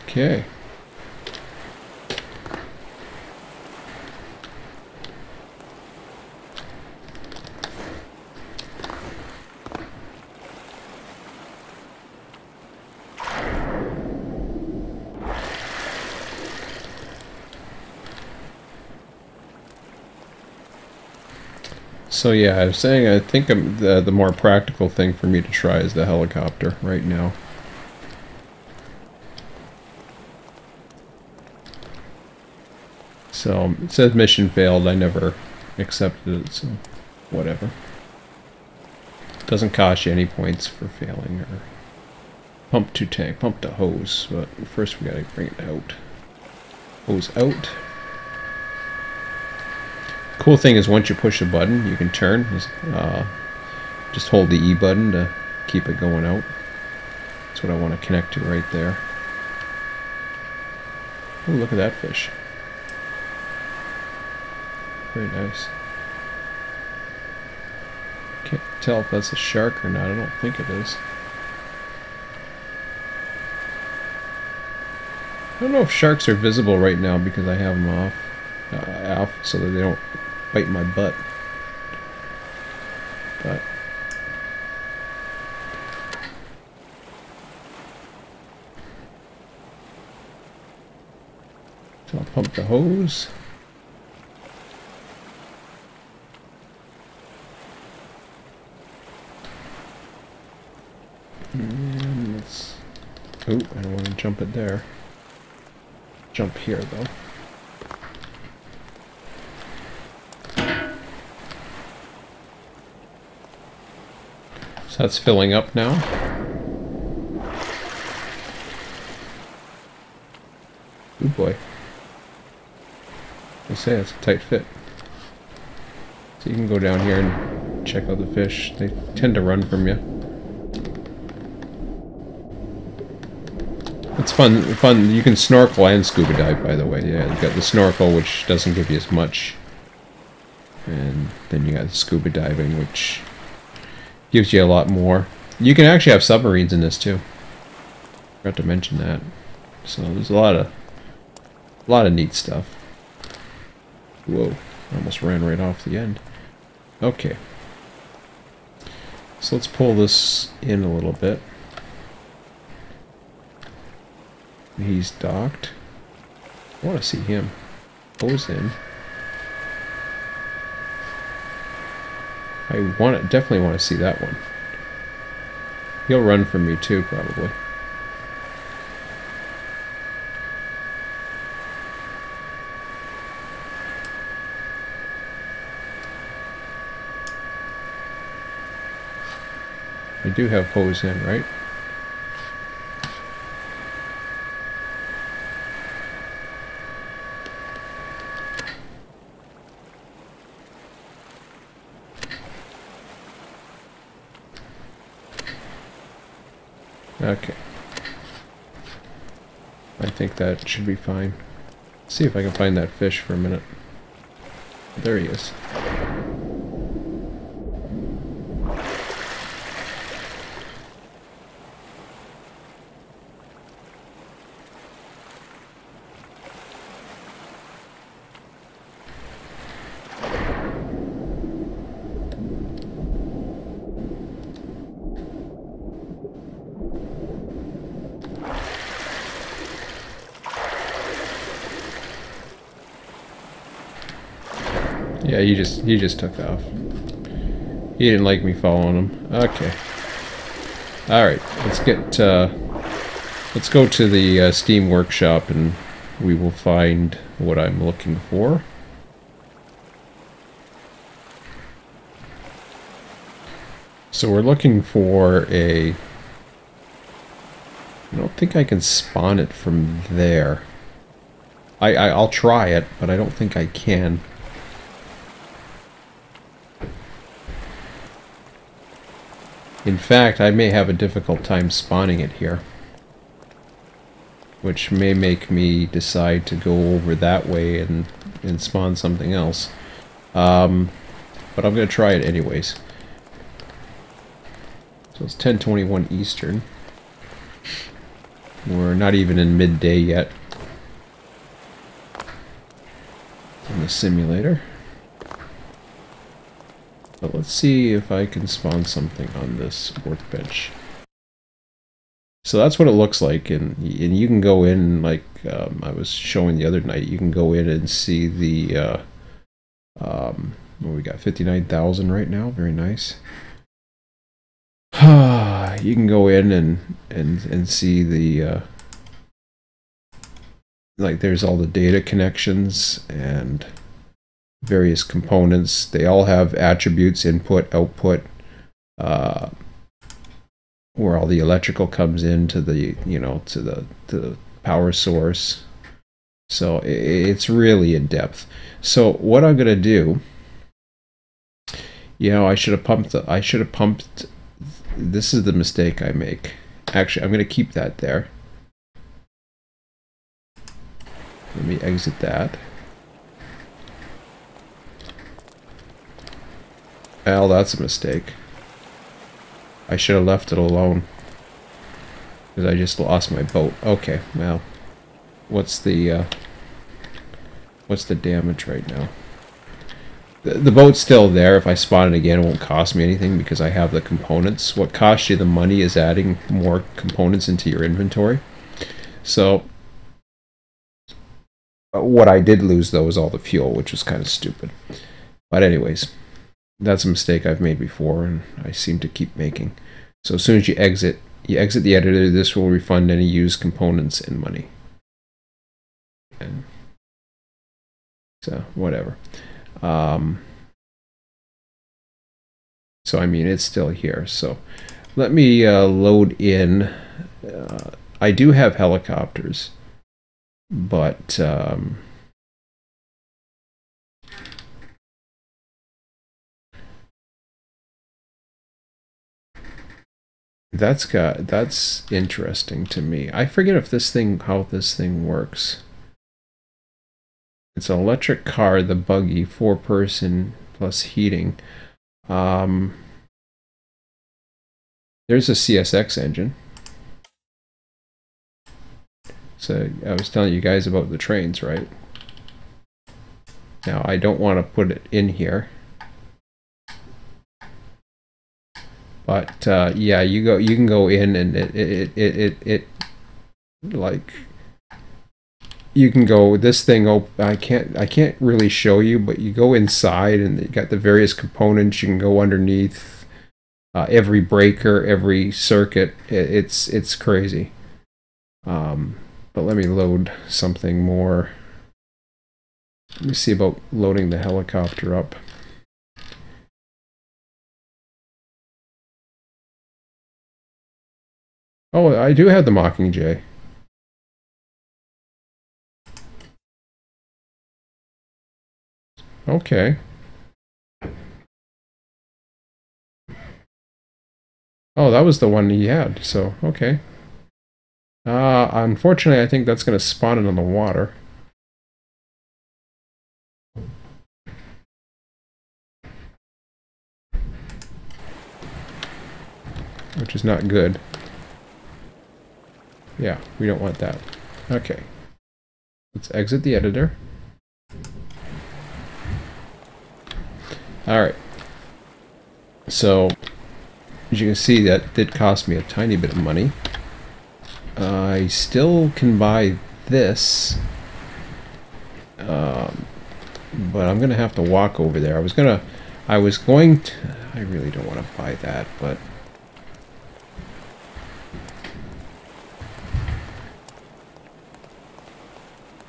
Okay. So yeah, I was saying I think the more practical thing for me to try is the helicopter right now. So it says mission failed. I never accepted it, so whatever. Doesn't cost you any points for failing. Or pump to tank, pump to hose. But first we gotta bring it out. Hose out. Cool thing is once you push a button, you can turn. Just hold the E button to keep it going out. That's what I want to connect to right there. Oh, look at that fish. Very nice. Can't tell if that's a shark or not. I don't think it is. I don't know if sharks are visible right now because I have them off so that they don't bite my butt. But so I'll pump the hose. And let's... Oh, I don't want to jump it there. jump here though. So that's filling up now. Ooh boy. I say it's a tight fit. So you can go down here and check out the fish. They tend to run from you. It's fun. You can snorkel and scuba dive, by the way. Yeah, you've got the snorkel, which doesn't give you as much. And then you got the scuba diving, which gives you a lot more. You can actually have submarines in this too. Forgot to mention that. So there's a lot of neat stuff. Whoa, almost ran right off the end. Okay. So let's pull this in a little bit. He's docked. I want to see him. Goes in. Definitely want to see that one. He'll run from me too, probably. I do have hose in, right? Okay. I think that should be fine. Let's see if I can find that fish for a minute. There he is. Yeah, he just took off. He didn't like me following him. Okay. All right, let's go to the Steam workshop and we will find what I'm looking for. So we're looking for a... I don't think I can spawn it from there. I'll try it, but I don't think I can. In fact, I may have a difficult time spawning it here, which may make me decide to go over that way and spawn something else. But I'm going to try it anyways. So it's 10:21 Eastern. We're not even in midday yet in the simulator. But let's see if I can spawn something on this workbench. So that's what it looks like, and you can go in, like I was showing the other night, you can go in and see the, well, we got 59,000 right now, very nice. You can go in and see the, like there's all the data connections and various components. They all have attributes, input, output, where all the electrical comes into the, to the power source. So it's really in depth. So what I'm gonna do, I should have pumped. This is the mistake I make. Actually, I'm gonna keep that there. Let me exit that. Well, that's a mistake. I should have left it alone, because I just lost my boat. Okay, well, what's the damage right now? The boat's still there. If I spawn it again, it won't cost me anything because I have the components. What costs you the money is adding more components into your inventory. So what I did lose, though, is all the fuel, which was kind of stupid. But anyways, that's a mistake I've made before, and I seem to keep making. So as soon as you exit the editor, this will refund any used components and money. So whatever. So I mean, it's still here. So let me load in. I do have helicopters, but that's interesting to me. I forget if how this thing works. It's an electric car, the buggy, 4-person plus heating. There's a CSX engine. So I was telling you guys about the trains, right? Now I don't want to put it in here. But yeah, you can go in and it like you can go this thing I can't really show you, but you go inside and you got the various components. You can go underneath every breaker, every circuit. It's crazy. But let me load something more. Let me see about loading the helicopter up. Oh, I do have the Mockingjay. Okay. Oh, that was the one he had, so okay. Unfortunately, I think that's going to spawn it on the water. Which is not good. Yeah, we don't want that. Okay. Let's exit the editor. Alright. So, as you can see, that did cost me a tiny bit of money. I still can buy this. But I'm going to have to walk over there. I really don't want to buy that, but...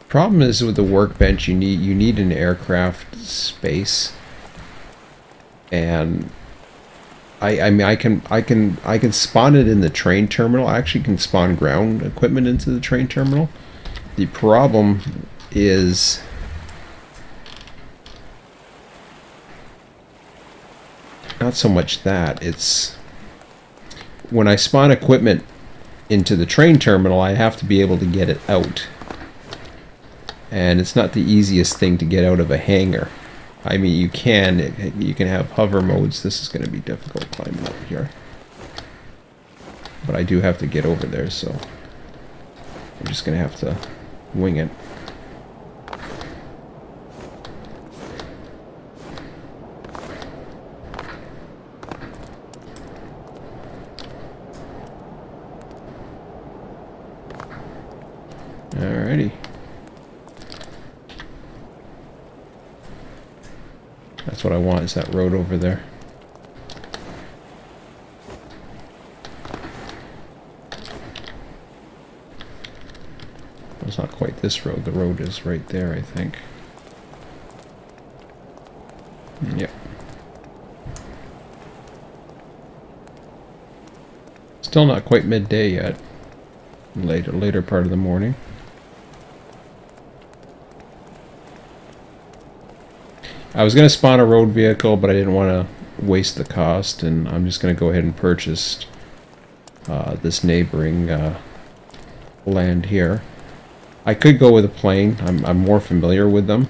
Problem is with the workbench, you need an aircraft space, and I mean I can spawn it in the train terminal. I actually can spawn ground equipment into the train terminal. The problem is not so much that, it's when I spawn equipment into the train terminal, I have to be able to get it out. And it's not the easiest thing to get out of a hangar. I mean, you can have hover modes. This is going to be difficult climbing up here. But I do have to get over there, so I'm just going to have to wing it. Alrighty. That's what I want, is that road over there. It's not quite this road. The road is right there, I think. Yep. Still not quite midday yet. Later part of the morning. I was going to spawn a road vehicle, but I didn't want to waste the cost, and I'm just going to go ahead and purchase this neighboring land here. I could go with a plane. I'm more familiar with them,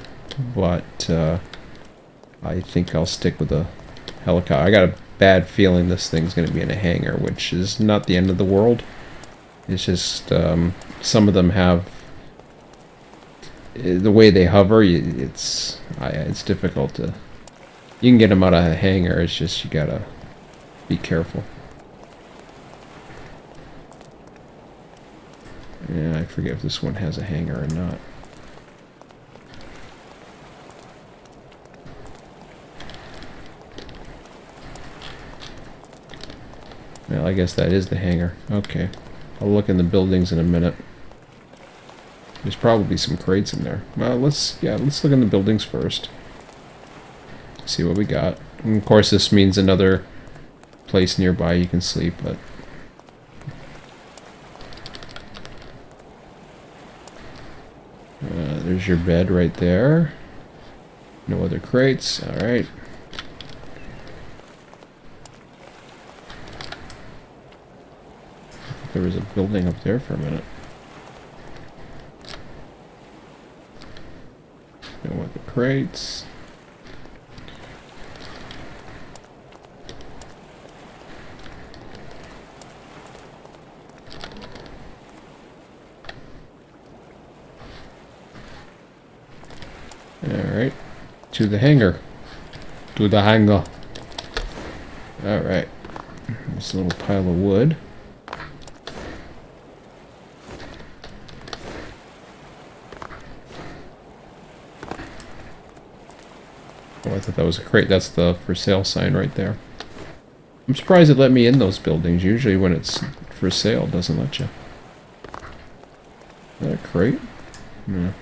but I think I'll stick with a helicopter. I got a bad feeling this thing's going to be in a hangar, which is not the end of the world. It's just some of them have the way they hover. It's difficult to. You can get them out of a hangar. It's just you gotta be careful. Yeah, I forget if this one has a hangar or not. Well, I guess that is the hangar. Okay. I'll look in the buildings in a minute. There's probably some crates in there. Well, let's look in the buildings first. See what we got. And of course, this means another place nearby you can sleep, but there's your bed right there. No other crates. All right. There was a building up there for a minute. No other crates. Alright. To the hangar. To the hangar. Alright. This little pile of wood. Oh, I thought that was a crate. That's the for sale sign right there. I'm surprised it let me in those buildings. Usually when it's for sale, it doesn't let you. Is that a crate? No.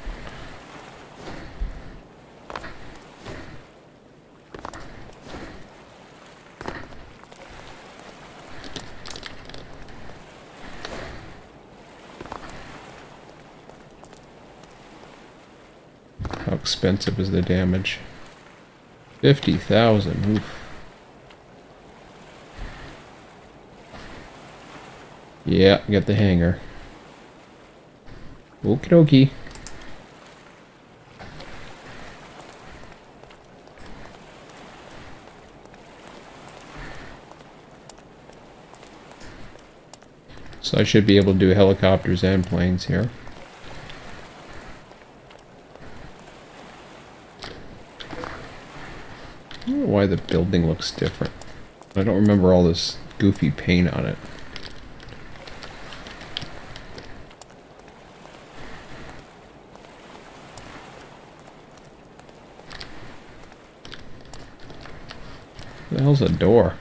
How expensive is the damage? 50,000. Oof. Yeah, get the hangar. Okie dokie. So I should be able to do helicopters and planes here. I don't know why the building looks different. I don't remember all this goofy paint on it. What the hell's a door?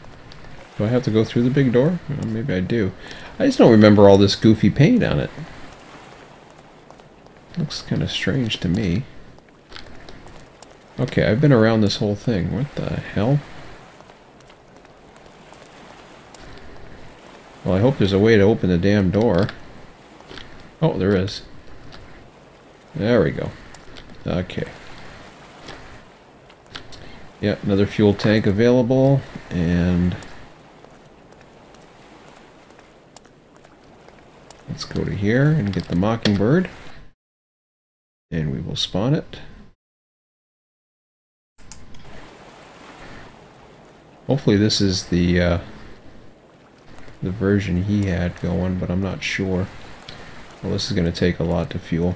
Do I have to go through the big door? Well, maybe I do. I just don't remember all this goofy paint on it. Looks kind of strange to me. Okay, I've been around this whole thing. What the hell? Well, I hope there's a way to open the damn door. Oh, there is. There we go. Okay. Yep, another fuel tank available, and let's go to here and get the Mockingbird, and we will spawn it. Hopefully this is the version he had going, but I'm not sure. Well, this is going to take a lot to fuel.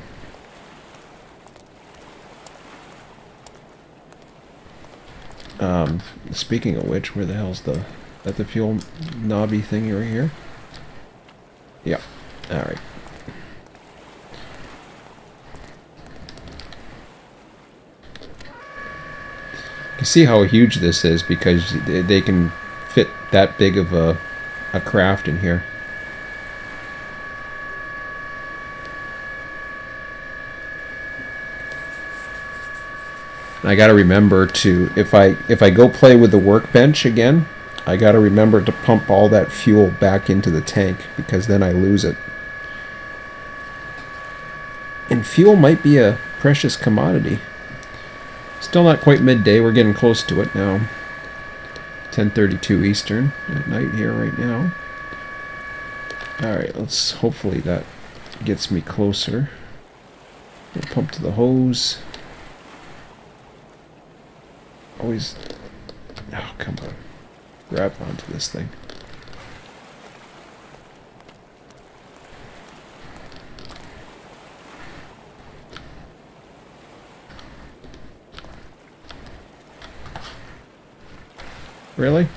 Speaking of which, where the hell's the fuel knobby thing right here? Yeah. Alright. You can see how huge this is because they can fit that big of a craft in here. I gotta remember to, if I go play with the workbench again, I gotta remember to pump all that fuel back into the tank, because then I lose it. And fuel might be a precious commodity. Still not quite midday, we're getting close to it now. 10:32 Eastern at night here right now. Alright, let's, hopefully that gets me closer. We'll pump to the hose. Always, oh come on, grab onto this thing. Really?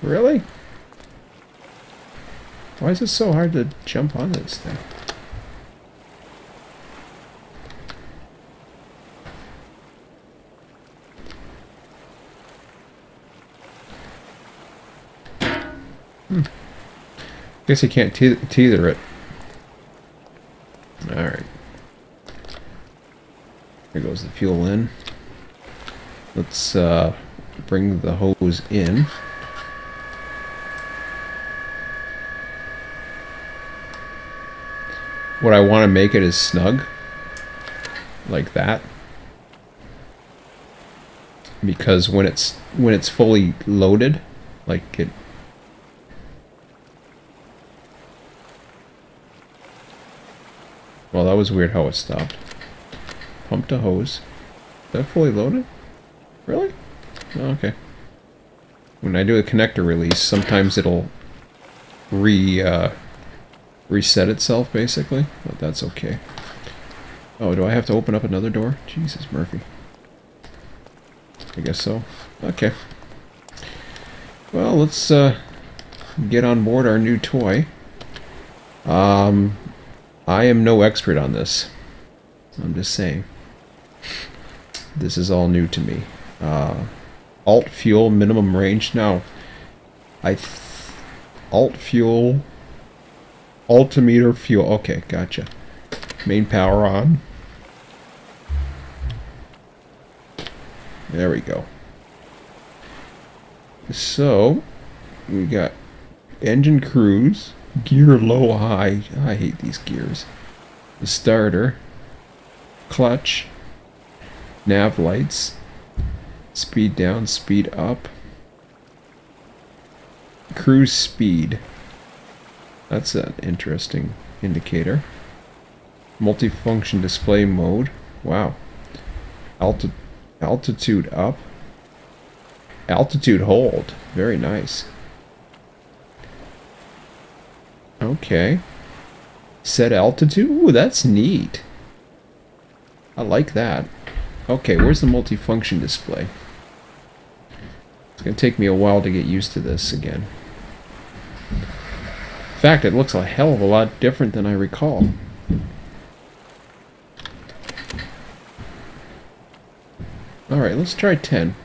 Really? Why is it so hard to jump on this thing? Guess you can't tether it. Alright. There goes the fuel in. Let's bring the hose in. What I want to make it is snug. Like that. Because when it's fully loaded, like it... Well, that was weird how it stopped. Pump to hose. Is that fully loaded? Really? Oh, okay. When I do a connector release, sometimes it'll reset itself, basically. But that's okay. Oh, do I have to open up another door? Jesus, Murphy. I guess so. Okay. Well, let's get on board our new toy. I am no expert on this. I'm just saying. This is all new to me. Alt fuel minimum range. Now, alt fuel, altimeter fuel. Okay, gotcha. Main power on. There we go. So, we got engine cruise, gear low high. I hate these gears. The starter, clutch, nav lights, speed down, speed up, cruise speed. That's an interesting indicator. Multifunction display mode. Wow. Altitude up. Altitude hold. Very nice. Okay. Set altitude. Ooh, that's neat. I like that. Okay, where's the multifunction display? It's going to take me a while to get used to this again. In fact, it looks a hell of a lot different than I recall. Alright, let's try 10.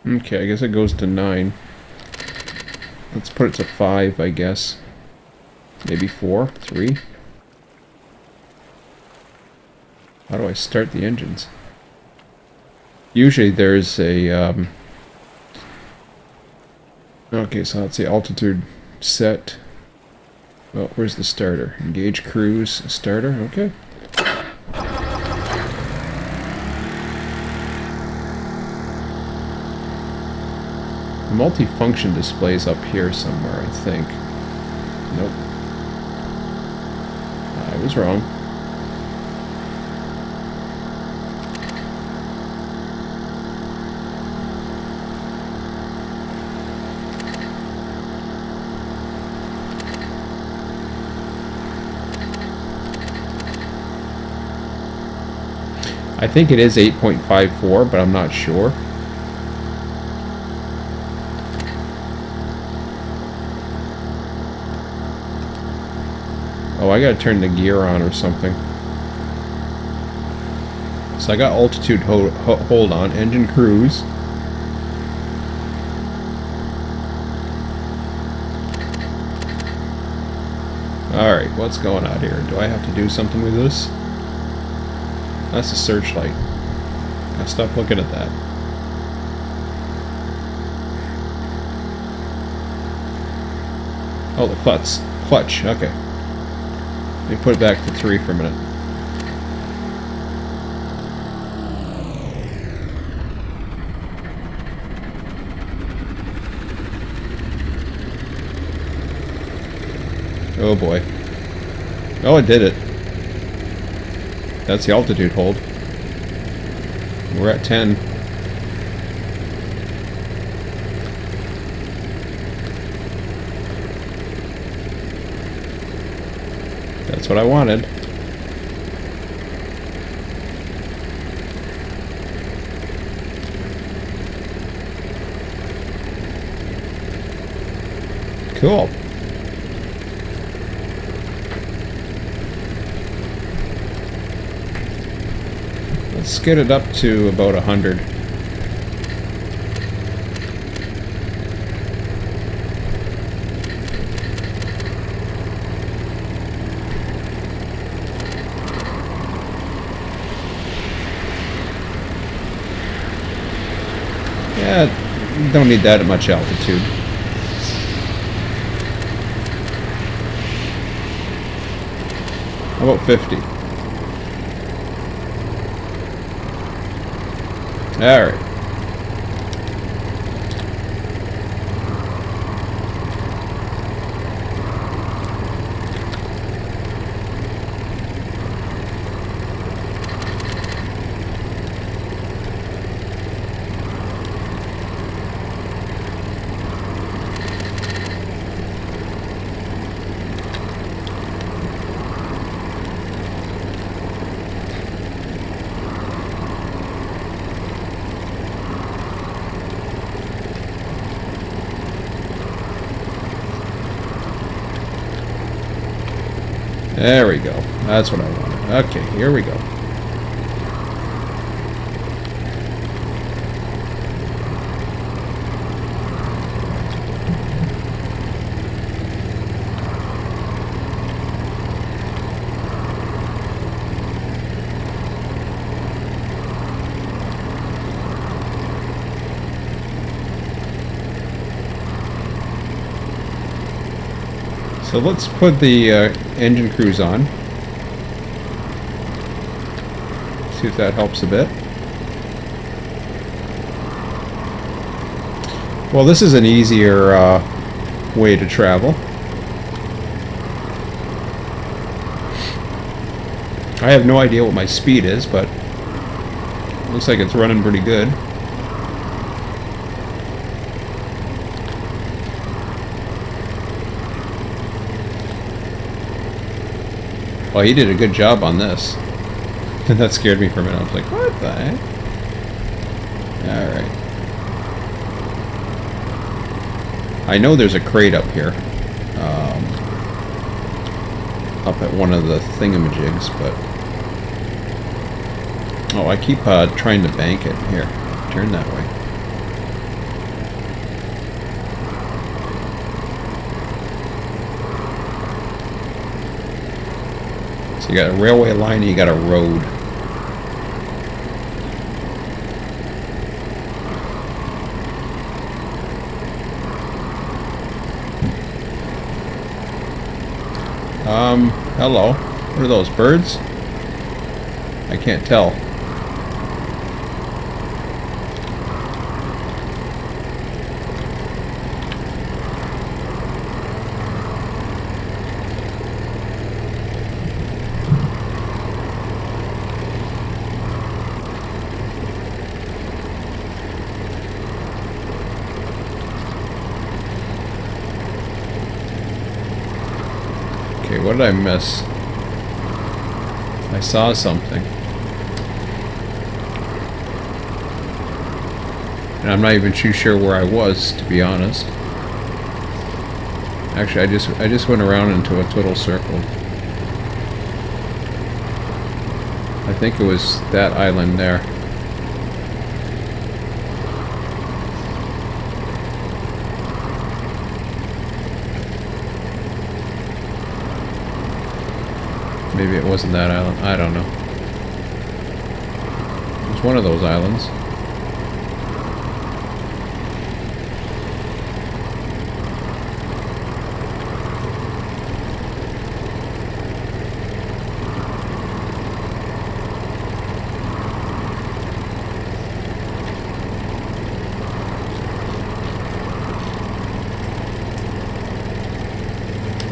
Okay, I guess it goes to 9. Let's put it to 5, I guess. Maybe 4, 3. How do I start the engines? Usually there's a... Okay, so let's see, altitude set. Well, where's the starter? Engage cruise, starter, okay. The multifunction display's up here somewhere, I think. Nope. I was wrong. I think it is 8.54, but I'm not sure. Oh, I gotta turn the gear on or something. So I got altitude hold on, engine cruise. Alright, what's going on here? Do I have to do something with this? That's a searchlight. Now stop looking at that. Oh, the clutch. Clutch, okay. Let me put it back to 3 for a minute. Oh boy. Oh, it did it. That's the altitude hold. We're at 10. That's what I wanted. Cool. Let's get it up to about 100. Yeah, don't need that much altitude. How about 50? Alright. There we go. That's what I wanted. Okay, here we go. So let's put the engine cruise on. See if that helps a bit. Well, this is an easier way to travel. I have no idea what my speed is, but it looks like it's running pretty good. Well, he did a good job on this. That scared me for a minute. I was like, what the heck? Alright. I know there's a crate up here. Up at one of the thingamajigs, but... Oh, I keep trying to bank it. Here, turn that way. So you got a railway line and you got a road. Hello. What are those, birds? I can't tell. Okay, what did I miss? I saw something. And I'm not even too sure where I was, to be honest. Actually, I just went around into a total circle. I think it was that island there. Maybe it wasn't that island. I don't know. It was one of those islands.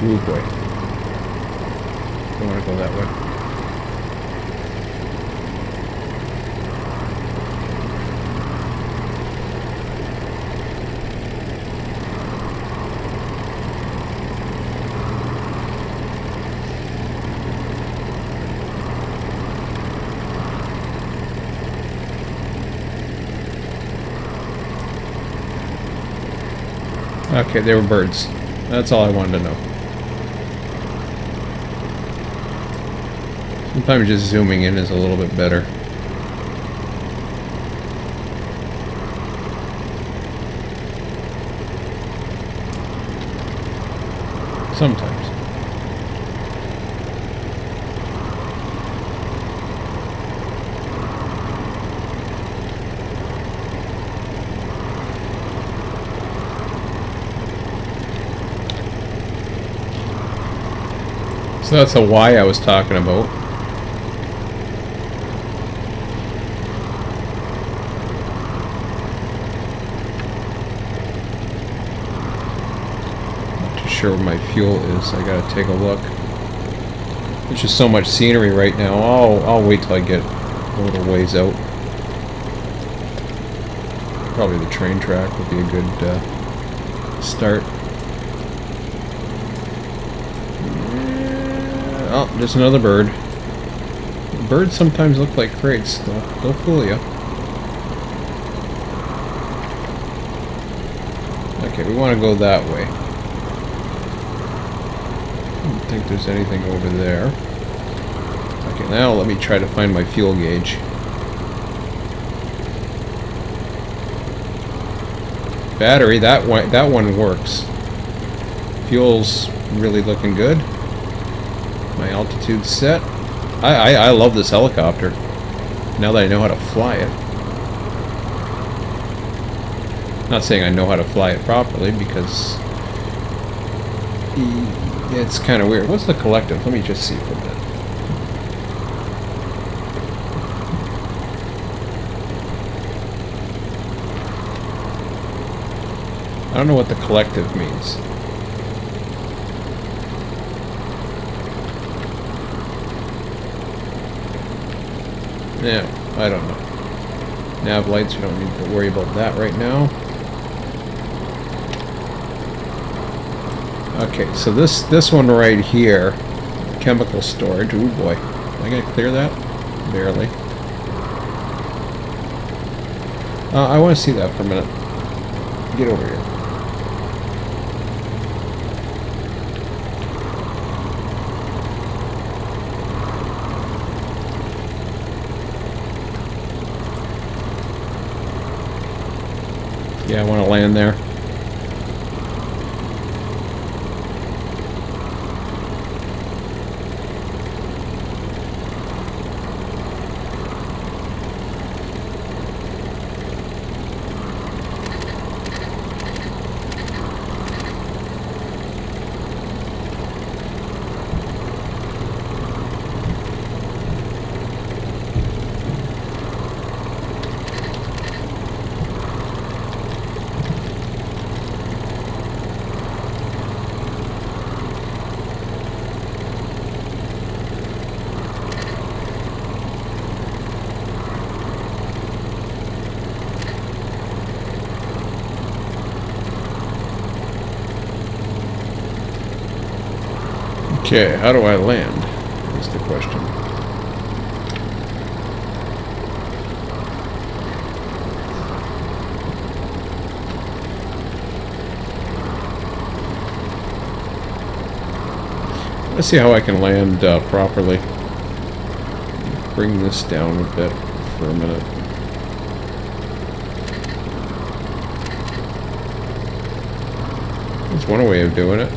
Ooh boy. Don't want to go that way. Okay, they were birds. That's all I wanted to know. Sometimes just zooming in is a little bit better. Sometimes. So that's the Y I was talking about. Not too sure where my fuel is. I gotta take a look. There's just so much scenery right now. I'll wait till I get a little ways out. Probably the train track would be a good start. Oh, there's another bird. Birds sometimes look like crates. They'll fool you. Okay, we want to go that way. I don't think there's anything over there. Okay, now let me try to find my fuel gauge. Battery, that one works. Fuel's really looking good. My altitude's set. I love this helicopter. Now that I know how to fly it. Not saying I know how to fly it properly because it's kind of weird. What's the collective? Let me just see for a minute. I don't know what the collective means. Yeah, I don't know. Nav lights, we don't need to worry about that right now. Okay, so this one right here, chemical storage. Ooh boy, am I gonna clear that? Barely. I want to see that for a minute. Get over here. Yeah, I want to land there. Okay, how do I land? That's the question. Let's see how I can land properly. Bring this down a bit for a minute. That's one way of doing it.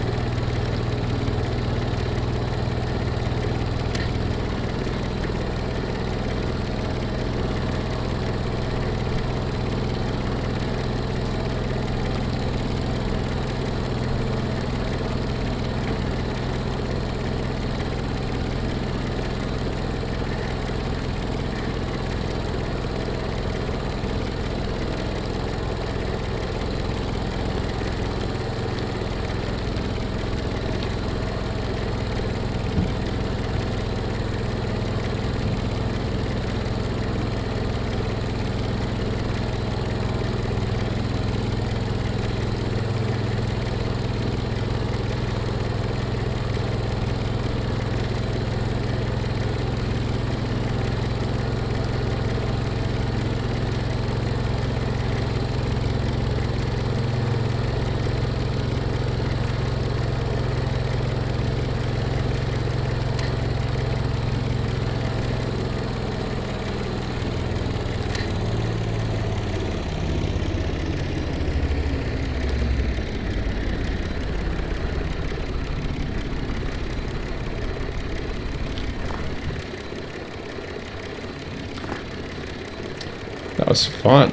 That was fun.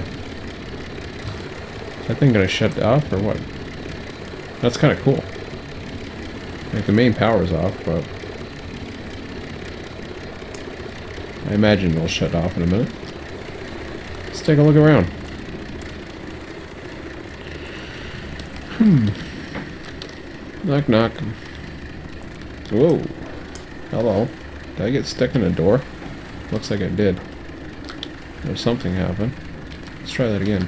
Is that thing gonna shut off or what? That's kind of cool. Like the main power's off, but I imagine it'll shut off in a minute. Let's take a look around. Knock knock. Whoa. Hello. Did I get stuck in a door? Looks like I did. Or something happened. Let's try that again.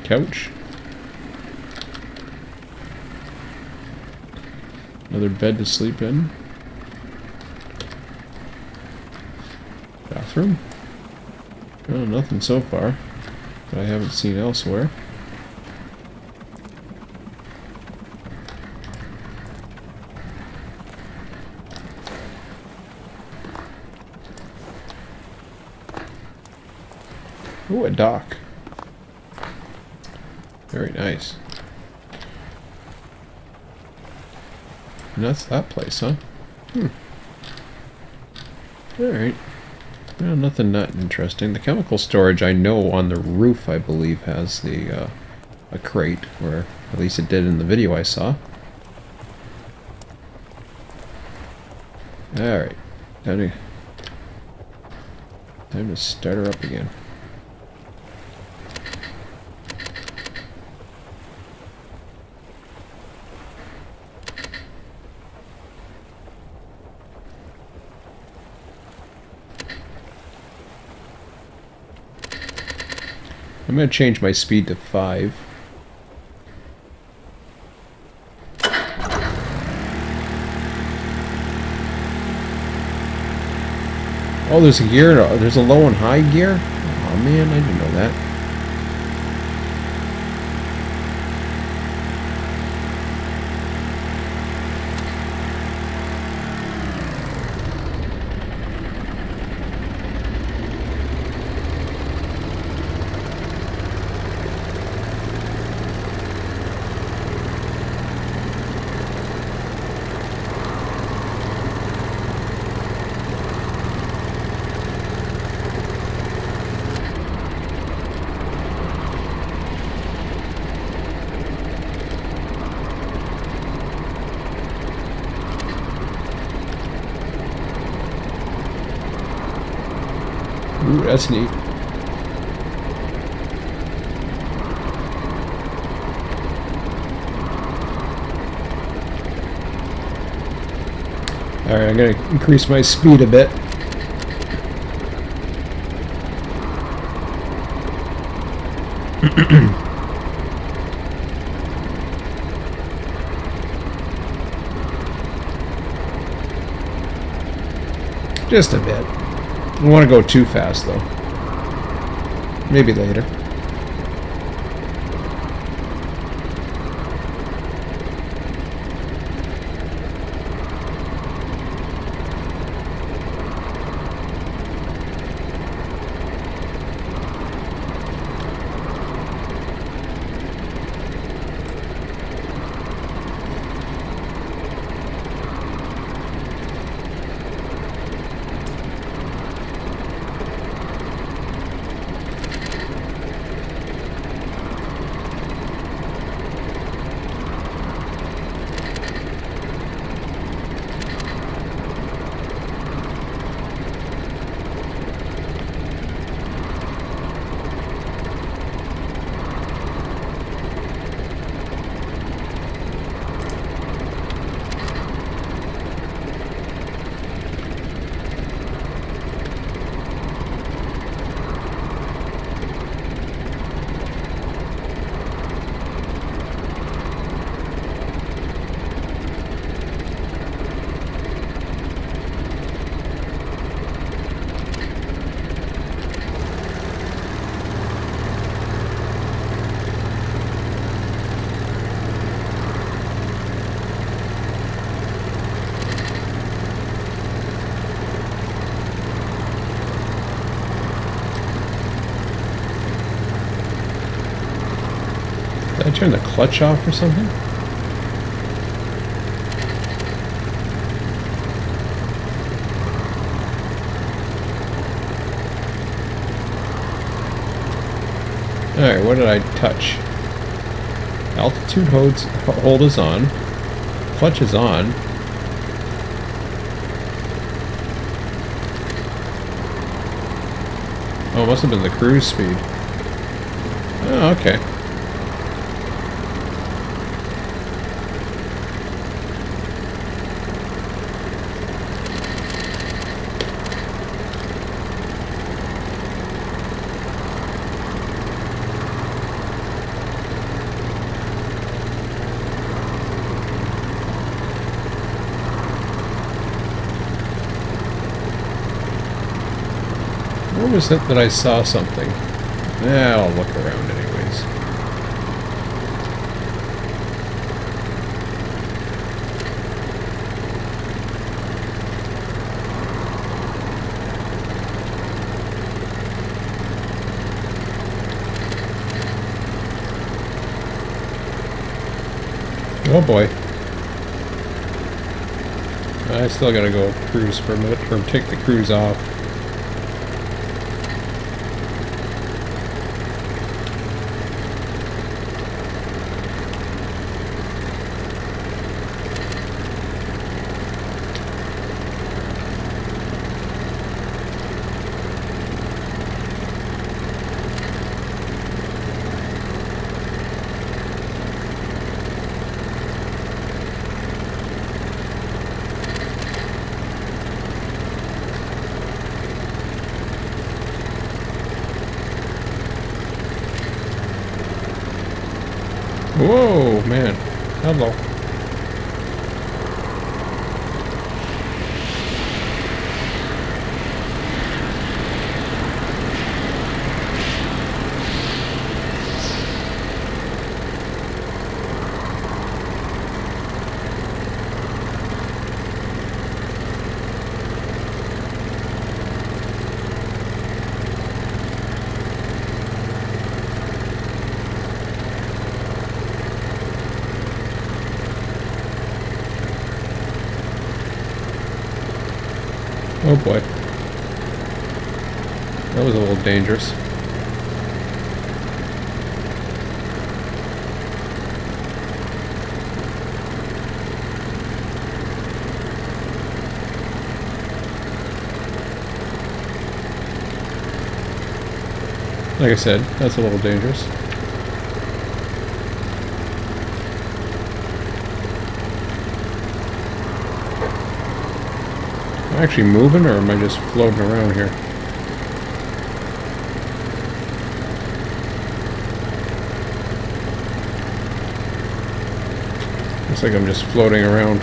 Couch. Another bed to sleep in. Bathroom. Oh, nothing so far that I haven't seen elsewhere. Ooh, a dock. Very nice. And that's that place, huh? Alright. Well, nothing that interesting. The chemical storage, I know on the roof, I believe, has the a crate, or at least it did in the video I saw. Alright. Time to start her up again. I'm going to change my speed to 5. Oh, there's a gear. There's a low and high gear? Oh man, I didn't know that. Ooh, that's neat. Alright, I'm gonna increase my speed a bit. Just a bit. I don't want to go too fast, though. Maybe later. Did I turn the clutch off or something? Alright, what did I touch? Altitude hold is on. Clutch is on. Oh, it must have been the cruise speed. Oh, okay. Where was it that I saw something? Yeah, I'll look around anyways. Oh boy. I still gotta go cruise for a minute, or take the cruise off. Whoa, man. Hello. Oh boy. That was a little dangerous. Like I said, that's a little dangerous. Am I actually moving, or am I just floating around here? Looks like I'm just floating around.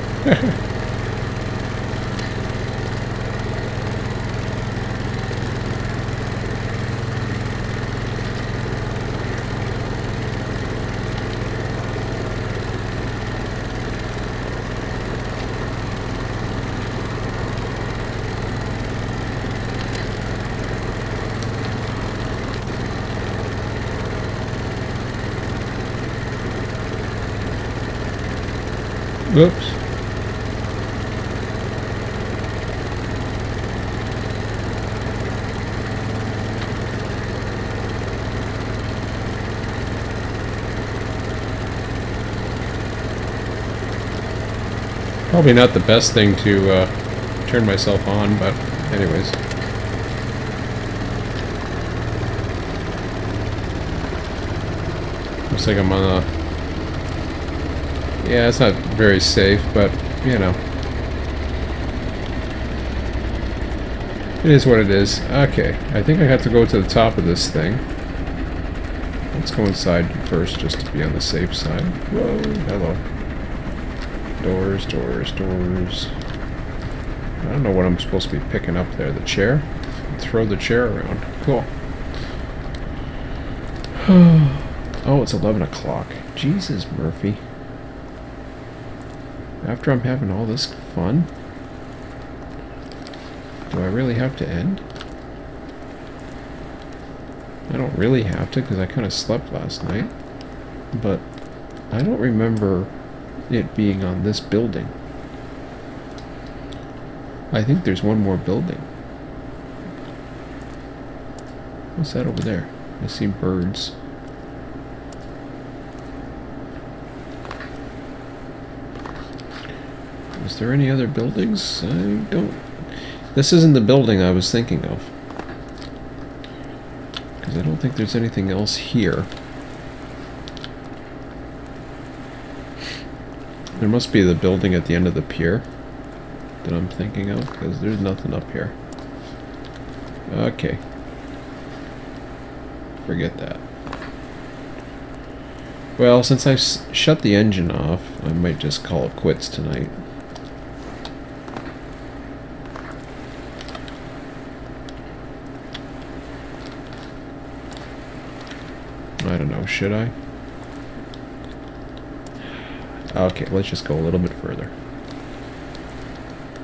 Whoops. Probably not the best thing to turn myself on, but anyways. Looks like I'm on a... Yeah, it's not very safe, but, you know. It is what it is. Okay, I think I have to go to the top of this thing. Let's go inside first, just to be on the safe side. Whoa, hello. Doors, doors, doors. I don't know what I'm supposed to be picking up there. The chair? Throw the chair around. Cool. Oh, it's 11 o'clock. Jesus, Murphy. After I'm having all this fun? Do I really have to end? I don't really have to, because I kind of slept last night. But I don't remember it being on this building. I think there's one more building. What's that over there? I see birds. Is there any other buildings? I don't... This isn't the building I was thinking of. Because I don't think there's anything else here. There must be the building at the end of the pier that I'm thinking of, because there's nothing up here. Okay. Forget that. Well, since I've shut the engine off, I might just call it quits tonight. I don't know, should I? Okay, let's just go a little bit further.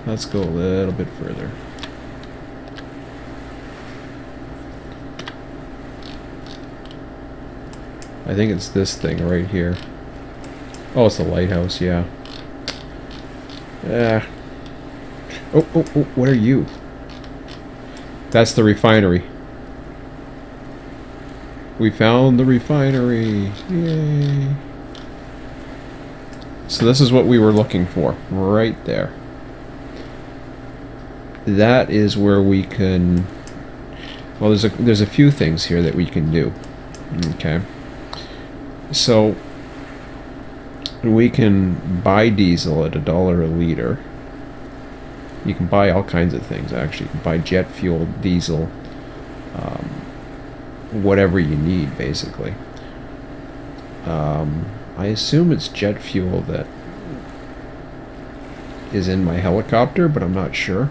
Let's go a little bit further. I think it's this thing right here. Oh, it's the lighthouse, yeah. Oh, what are you? That's the refinery. We found the refinery. Yay. So this is what we were looking for, right there. That is where we can... Well, there's a few things here that we can do. Okay. So we can buy diesel at $1 a liter. You can buy all kinds of things, actually. You can buy jet fuel, diesel, whatever you need, basically. I assume it's jet fuel that is in my helicopter, but I'm not sure.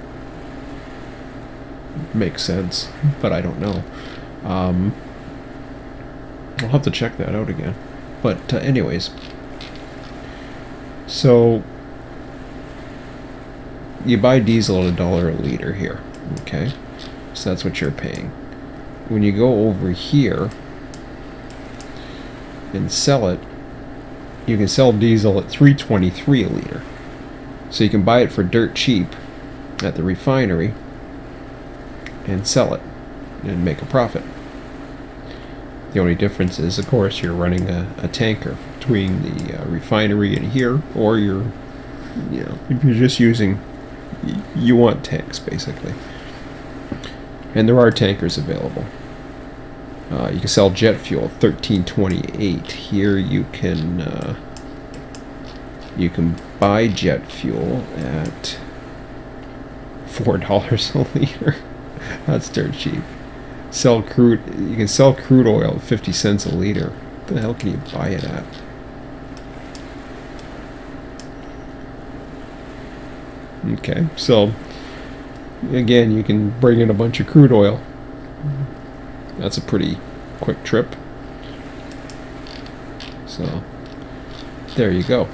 Makes sense, but I don't know. I'll have to check that out again. But anyways, so you buy diesel at $1 a liter here, okay? So that's what you're paying. When you go over here and sell it, you can sell diesel at $3.23 a liter. So you can buy it for dirt cheap at the refinery and sell it and make a profit. The only difference is, of course, you're running a tanker between the refinery and here, or you're, you know, if you're just using, you want tanks, basically. And there are tankers available. You can sell jet fuel, $13.28. Here you can buy jet fuel at $4 a liter. That's dirt cheap. Sell crude. You can sell crude oil at 50 cents a liter. What the hell can you buy it at? Okay, so again, you can bring in a bunch of crude oil. That's a pretty quick trip. So there you go.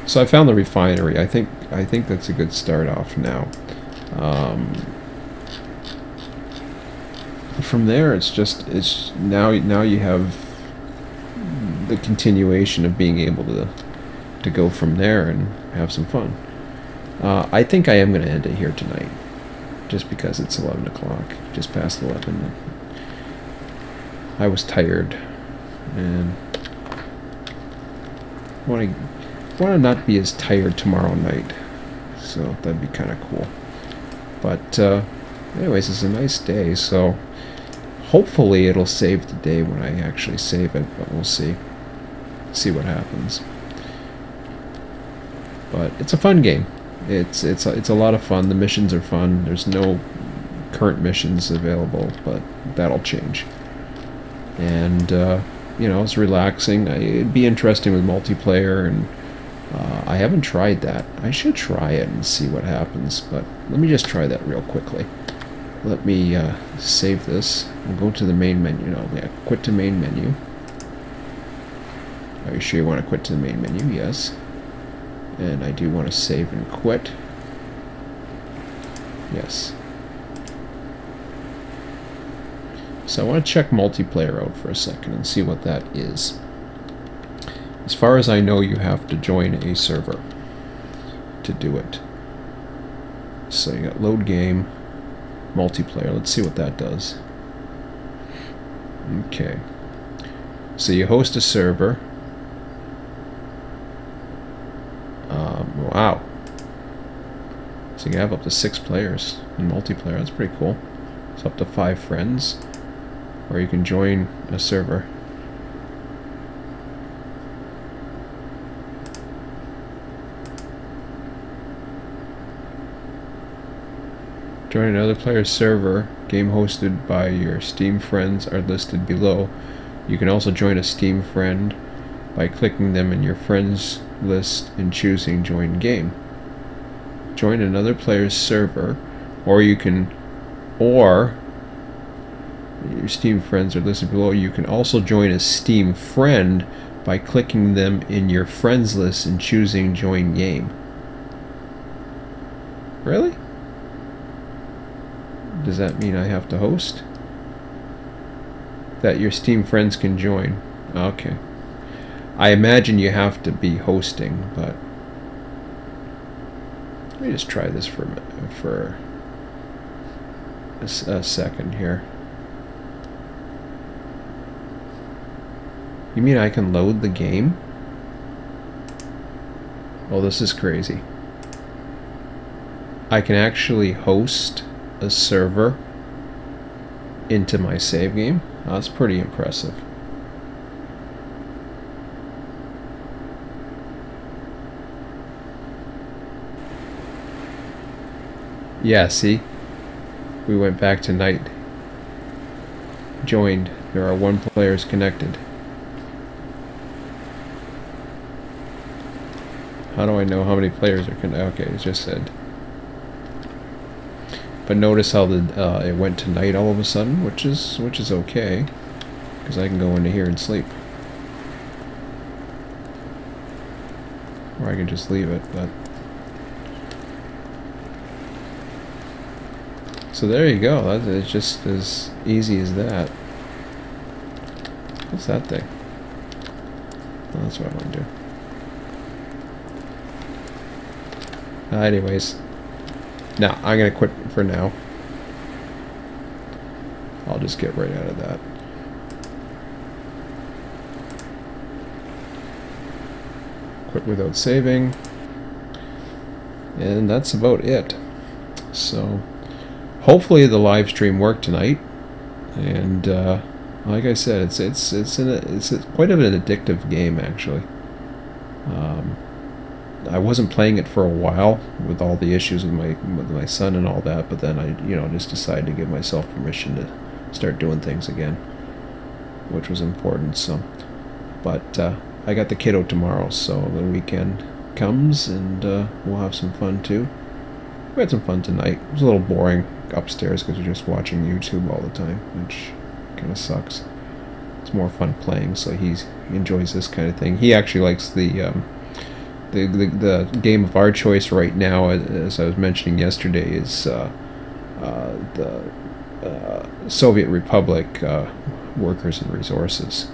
So I found the refinery. I think that's a good start off now. From there, it's now you have the continuation of being able to go from there and have some fun. I think I am going to end it here tonight, just because it's 11 o'clock, just past 11. I was tired, and want to not be as tired tomorrow night, so that'd be kind of cool. But anyways, it's a nice day, so hopefully it'll save the day when I actually save it, but we'll see what happens. But it's a fun game. It's a lot of fun. The missions are fun. There's no current missions available, but that'll change. And you know, it's relaxing. It'd be interesting with multiplayer, and I haven't tried that. I should try it and see what happens, but let me just try that real quickly. Let me save this. We'll go to the main menu. No, yeah, quit to main menu. Are you sure you want to quit to the main menu? Yes. And I do want to save and quit. Yes. So I want to check multiplayer out for a second and see what that is. As far as I know, you have to join a server to do it. So you got load game, multiplayer. Let's see what that does. Okay. So you host a server. Wow. So you can have up to 6 players in multiplayer. That's pretty cool. It's up to 5 friends. Or you can join a server. Join another player's server. Game hosted by your Steam friends are listed below. You can also join a Steam friend by clicking them in your friends list and choosing join game. Join another player's server, or your Steam friends are listed below. You can also join a Steam friend by clicking them in your friends list and choosing join game. Really? Does that mean I have to host? That your Steam friends can join. Okay. I imagine you have to be hosting, but let me just try this for a second here. You mean I can load the game? Oh, this is crazy. I can actually host a server into my save game. Oh, that's pretty impressive. Yeah, see? We went back to night. Joined. There are 1 players connected. How do I know how many players are connected? Okay, it just said. But notice how it went to night all of a sudden, which is okay, because I can go into here and sleep, or I can just leave it. But so there you go. It's just as easy as that. What's that thing? Oh, that's what I want to do. Anyways. Now, I'm going to quit for now. I'll just get right out of that. Quit without saving. And that's about it. So, hopefully the live stream worked tonight. And, like I said, it's quite an addictive game, actually. I wasn't playing it for a while with all the issues with my son and all that, but then I just decided to give myself permission to start doing things again, which was important. So, but I got the kiddo tomorrow, so the weekend comes and we'll have some fun too. We had some fun tonight. It was a little boring upstairs because we're just watching YouTube all the time, which kind of sucks. It's more fun playing, so he enjoys this kind of thing. He actually likes the game of our choice right now, as I was mentioning yesterday, is the Soviet Republic Workers and Resources.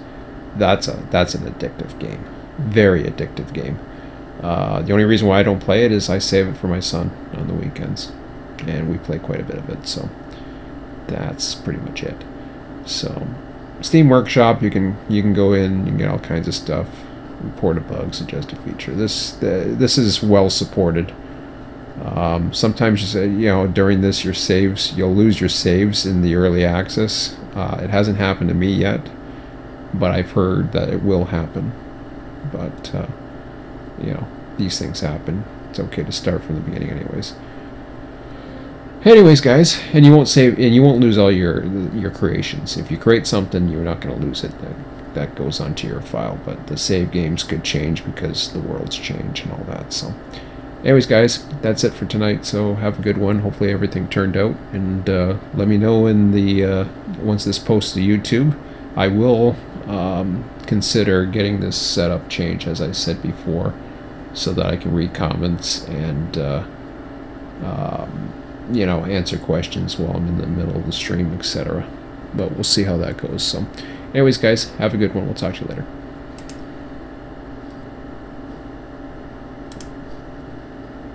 That's an addictive game, very addictive game. The only reason why I don't play it is I save it for my son on the weekends, and we play quite a bit of it. So that's pretty much it. So Steam Workshop, you can go in, you can get all kinds of stuff. Report a bug, suggest a feature. This is well supported. Sometimes you say, during this you'll lose your saves in the early access. It hasn't happened to me yet, but I've heard that it will happen. But these things happen. It's okay to start from the beginning, anyways, guys, and you won't save and you won't lose all your creations. If you create something, you're not going to lose it. That goes onto your file, but the save games could change because the worlds change and all that. So anyways, guys, that's it for tonight. So have a good one. Hopefully everything turned out, and let me know in the once this posts to YouTube. I will consider getting this setup changed, as I said before, so that I can read comments and answer questions while I'm in the middle of the stream, etc. But we'll see how that goes. So anyways, guys, have a good one. We'll talk to you later.